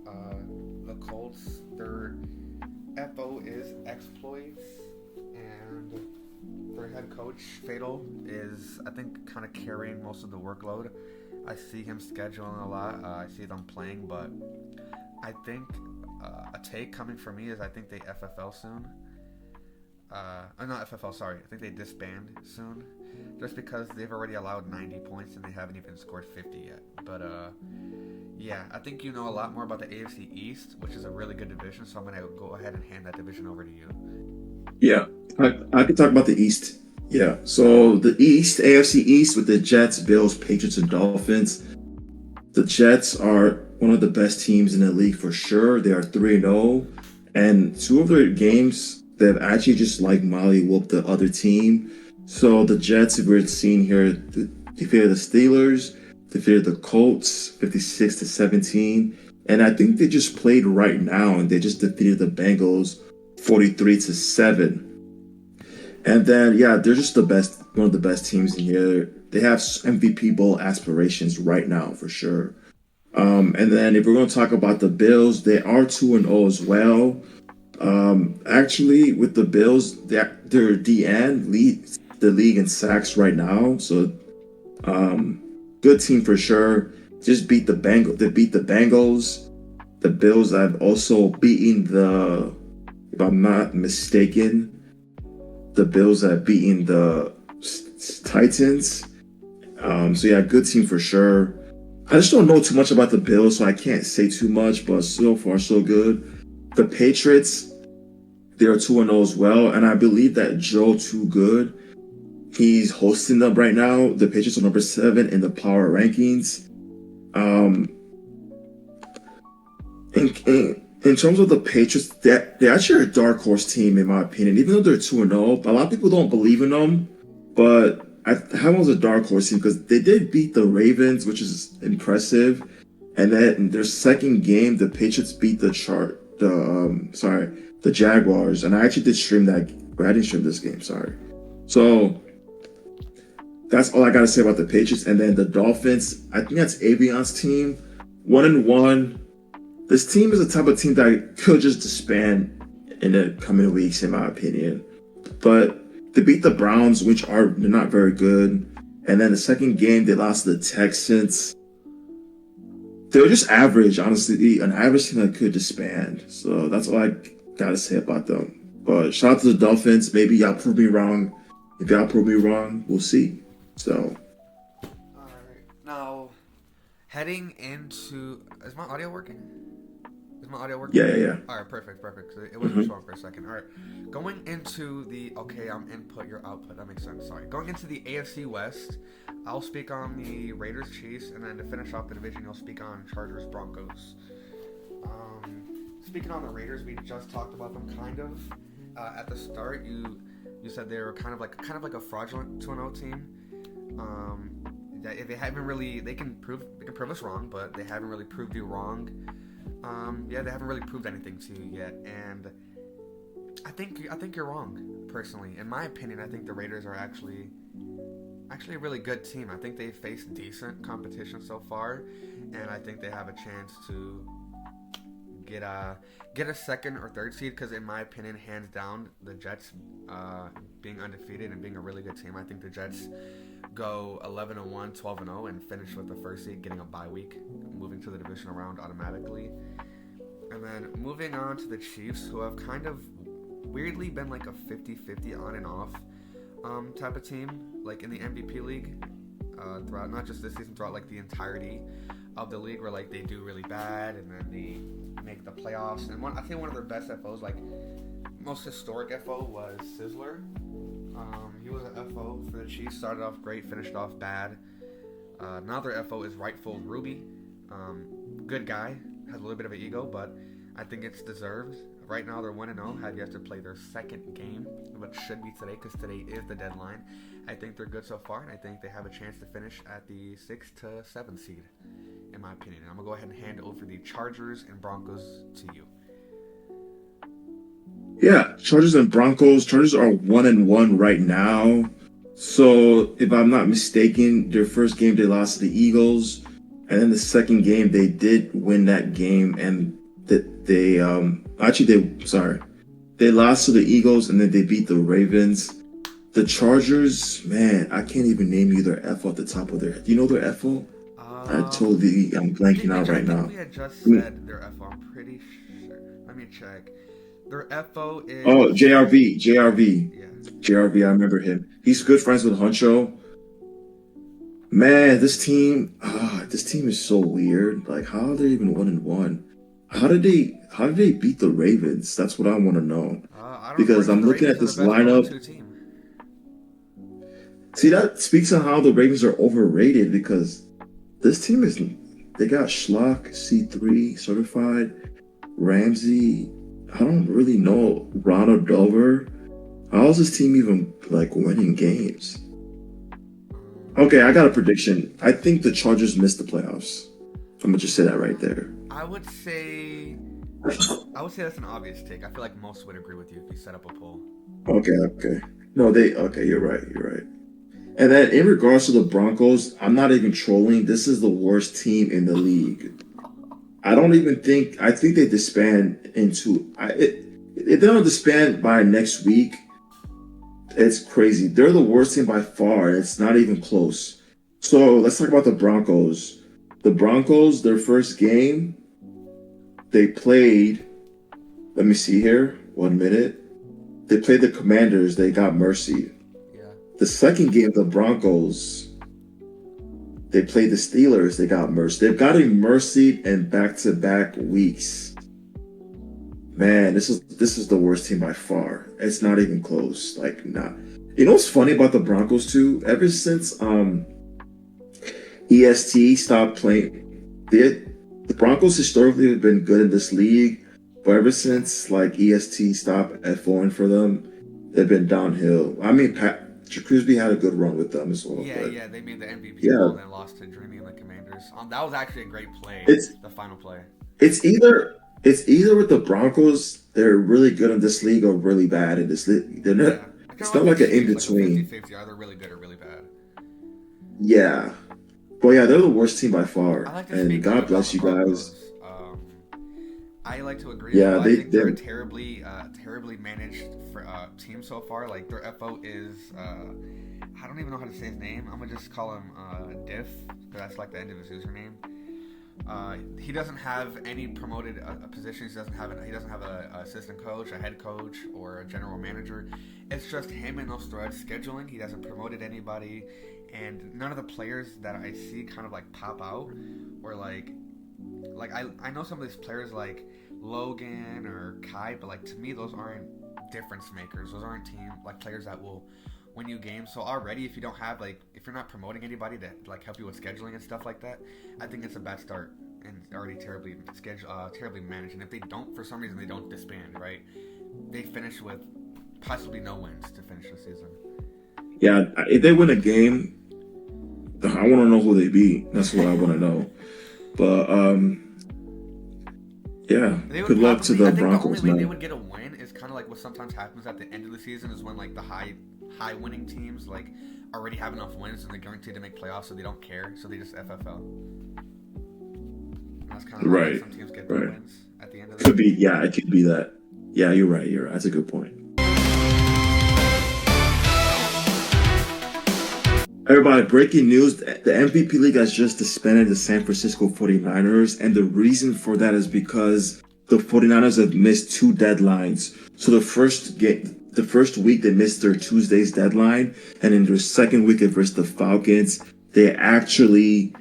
the Colts, their FO is exploits, and their head coach Fatal is, I think, kind of carrying most of the workload. I see him scheduling a lot. I see them playing, but I think a take coming from me is I think they FFL soon. Not FFL, sorry. I think they disband soon, just because they've already allowed 90 points and they haven't even scored 50 yet. But yeah, I think you know a lot more about the AFC East, which is a really good division. So I'm gonna go ahead and hand that division over to you. Yeah, I could talk about the East. Yeah, so the East, AFC East with the Jets, Bills, Patriots, and Dolphins. The Jets are one of the best teams in the league for sure. They are 3-0, and two of their games, they've actually just like Molly whooped the other team. So the Jets, if we're seeing here, defeated the Steelers, defeated the Colts 56-17, and I think they just played right now, and they just defeated the Bengals 43-7. And then, yeah, they're just one of the best teams in here. They have MVP bowl aspirations right now, for sure. And then if we're going to talk about the Bills, they are 2-0 as well. Actually, with the Bills, their DN leads the league in sacks right now. So, good team for sure. Just beat the Bengals. They beat the Bengals. The Bills have also beaten if I'm not mistaken, the Bills have beaten the Titans. So yeah, good team for sure. I just don't know too much about the Bills, so I can't say too much, but so far so good. The Patriots, they're 2-0 as well, and I believe that Joe Too Good, he's hosting them right now. The Patriots are number 7 in the power rankings. In terms of the Patriots, they're actually a dark horse team, in my opinion. Even though they're 2-0, a lot of people don't believe in them, but I have them as a dark horse team because they did beat the Ravens, which is impressive. And then in their second game, the Patriots beat the Jaguars. And I actually did stream that. But I didn't stream this game, sorry. So that's all I gotta say about the Patriots. And then the Dolphins, I think that's Avion's team, 1-1. This team is the type of team that could just disband in the coming weeks, in my opinion. But they beat the Browns, which they're not very good. And then the second game, they lost to the Texans. They were just average, honestly, an average team that could disband. So that's all I gotta say about them. But shout out to the Dolphins. Maybe y'all prove me wrong. If y'all prove me wrong, we'll see. So. All right, now heading into, is my audio working? Is my audio working? Yeah. All right, perfect. It wasn't showing for a second. All right, going into the, okay, I'm input, your output. That makes sense. Sorry. Going into the AFC West, I'll speak on the Raiders, Chiefs, and then to finish off the division, you'll speak on Chargers, Broncos. Speaking on the Raiders, we just talked about them kind of at the start. You said they were kind of like a fraudulent 2-0 team. That they haven't really, they can prove us wrong, but they haven't really proved you wrong. They haven't really proved anything to you yet, and I think you're wrong. Personally, in my opinion, I think the Raiders are actually a really good team. I think they've faced decent competition so far, and I think they have a chance to get a second or third seed, because in my opinion, hands down, the Jets being undefeated and being a really good team, I think the Jets go 11-1, 12-0, and finish with the first seed, getting a bye week, moving to the divisional round automatically. And then moving on to the Chiefs, who have kind of weirdly been like a 50-50 on and off type of team, like in the MVP league, throughout not just this season, throughout like the entirety of the league, where like they do really bad and then they make the playoffs. And I think one of their best FOs, like most historic FO, was Sizzler. He was an FO for the Chiefs, started off great, finished off bad. Now their FO is Rightful Ruby. Good guy, has a little bit of an ego, but I think it's deserved. Right now they're 1-0, have yet to play their second game, which should be today, because today is the deadline. I think they're good so far, and I think they have a chance to finish at the 6 to 7 seed, in my opinion. And I'm going to go ahead and hand over the Chargers and Broncos to you. Yeah, Chargers and Broncos. Chargers are 1-1 right now. So if I'm not mistaken, their first game they lost to the Eagles, and then the second game they did win that game, and they lost to the Eagles, and then they beat the Ravens. The Chargers, man, I can't even name you their F off the top of their head. Do you know their FO? I'm blanking out right now. We had just said their FO. I'm pretty sure. Let me check. Their FO is... Oh, JRV. Yeah. JRV, I remember him. He's good friends with Huncho. Man, this team is so weird. Like, how are they even 1-1? How did they beat the Ravens? That's what I want to know. Because I'm looking at this lineup. See, that speaks on how the Ravens are overrated, because this team they got Schlock, C3 certified, Ramsey. I don't really know Ronald Dover. How is this team even like winning games? Okay, I got a prediction. I think the Chargers missed the playoffs. I'm gonna just say that right there. I would say that's an obvious take. I feel like most would agree with you if you set up a poll. Okay. No, you're right. And then in regards to the Broncos, I'm not even trolling. This is the worst team in the league. I think they disband if they don't disband by next week, it's crazy. They're the worst team by far. It's not even close. So let's talk about the Broncos. The Broncos, their first game, they played, let me see here, 1 minute. They played the Commanders, they got mercy. Yeah. The second game, the Broncos, they played the Steelers, they got mercy. They've gotten mercy in back-to-back weeks. Man, this is the worst team by far. It's not even close. Like, not. You know what's funny about the Broncos too? Ever since EST stopped playing, the Broncos historically have been good in this league, but ever since like EST stopped FOing for them, they've been downhill. I mean, Crosby had a good run with them as well. Yeah, they made the MVP and then lost to Dreamy and the Commanders. That was actually a great play. The final play. It's either with the Broncos, they're really good in this league, or really bad in this league. They're not. Yeah. It's not like an in between. Like 50-50, either really good or really bad. Yeah, but yeah, they're the worst team by far. And God bless you guys. I like to agree. Yeah, I think they're a terribly managed team so far. Like their FO is, I don't even know how to say his name. I'm gonna just call him Diff, because that's like the end of his username. He doesn't have any promoted positions. He doesn't have an assistant coach, a head coach, or a general manager. It's just him and those threads scheduling. He hasn't promoted anybody, and none of the players that I see kind of like pop out, or like I know some of these players like Logan or Kai, but like to me those aren't difference makers. Those aren't players that will win you games. So already, if you don't have if you're not promoting anybody to help you with scheduling and stuff like that, I think it's a bad start and already terribly managed. And if they don't, for some reason, they don't disband, right? They finish with possibly no wins to finish the season. Yeah, if they win a game, I want to know who they beat. That's what I want to know. But yeah, good luck to the Broncos. The only way they would get a win is kind of like what sometimes happens at the end of the season, is when the high winning teams already have enough wins and they're guaranteed to make playoffs, so they don't care, so they just FFL. That's kind of how like Right. some teams get their Right. wins at the end of Could the be. year. Yeah, it could be that. Yeah, you're right. You're right. That's a good point. Everybody, breaking news. The MVP League has just disbanded the San Francisco 49ers. And the reason for that is because the 49ers have missed two deadlines. So the first week they missed their Tuesday's deadline. And in their second week versus the Falcons, they actually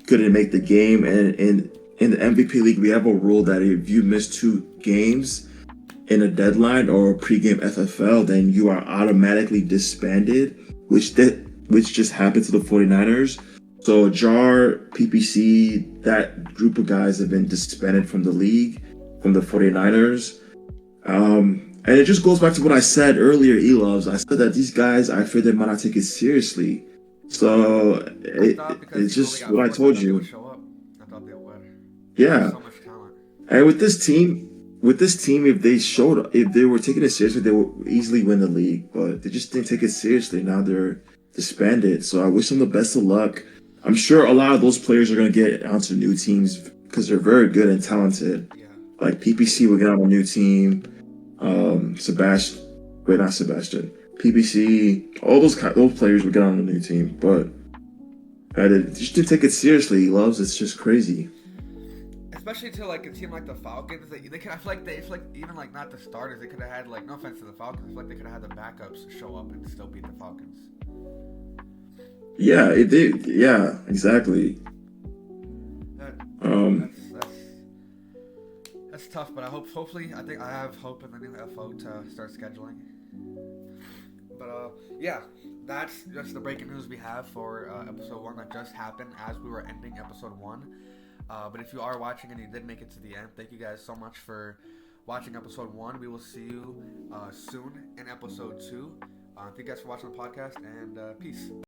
couldn't make the game. And in the MVP League, we have a rule that if you miss two games in a deadline or a pregame FFL, then you are automatically disbanded, which just happened to the 49ers. So Jar, PPC, that group of guys have been disbanded from the league, from the 49ers. And it just goes back to what I said earlier, Eloves. I said that these guys, I fear they might not take it seriously. So I thought because it's these only just got what I four, so I told thought they would you. show up. I thought they would. They have Yeah. so much talent. And with this team, if they were taking it seriously, they would easily win the league. But they just didn't take it seriously. Now they're disbanded. So I wish them the best of luck. I'm sure a lot of those players are going to get onto new teams because they're very good and talented. Yeah. Like PPC will get on a new team. Not Sebastian. PPC, all those players would get on a new team. But they just didn't take it seriously. He loves it's just crazy. Especially to like a team like the Falcons, they could. I feel like even like not the starters, they could have had like no offense to the Falcons, I feel like they could have had the backups show up and still beat the Falcons. Yeah, it did. Yeah, exactly. That, Um, that's tough, but hopefully I have hope in the new FO to start scheduling. But yeah, that's just the breaking news we have for episode 1 that just happened as we were ending episode 1. But if you are watching and you did make it to the end, thank you guys so much for watching episode 1. We will see you soon in episode 2. Thank you guys for watching the podcast, and peace.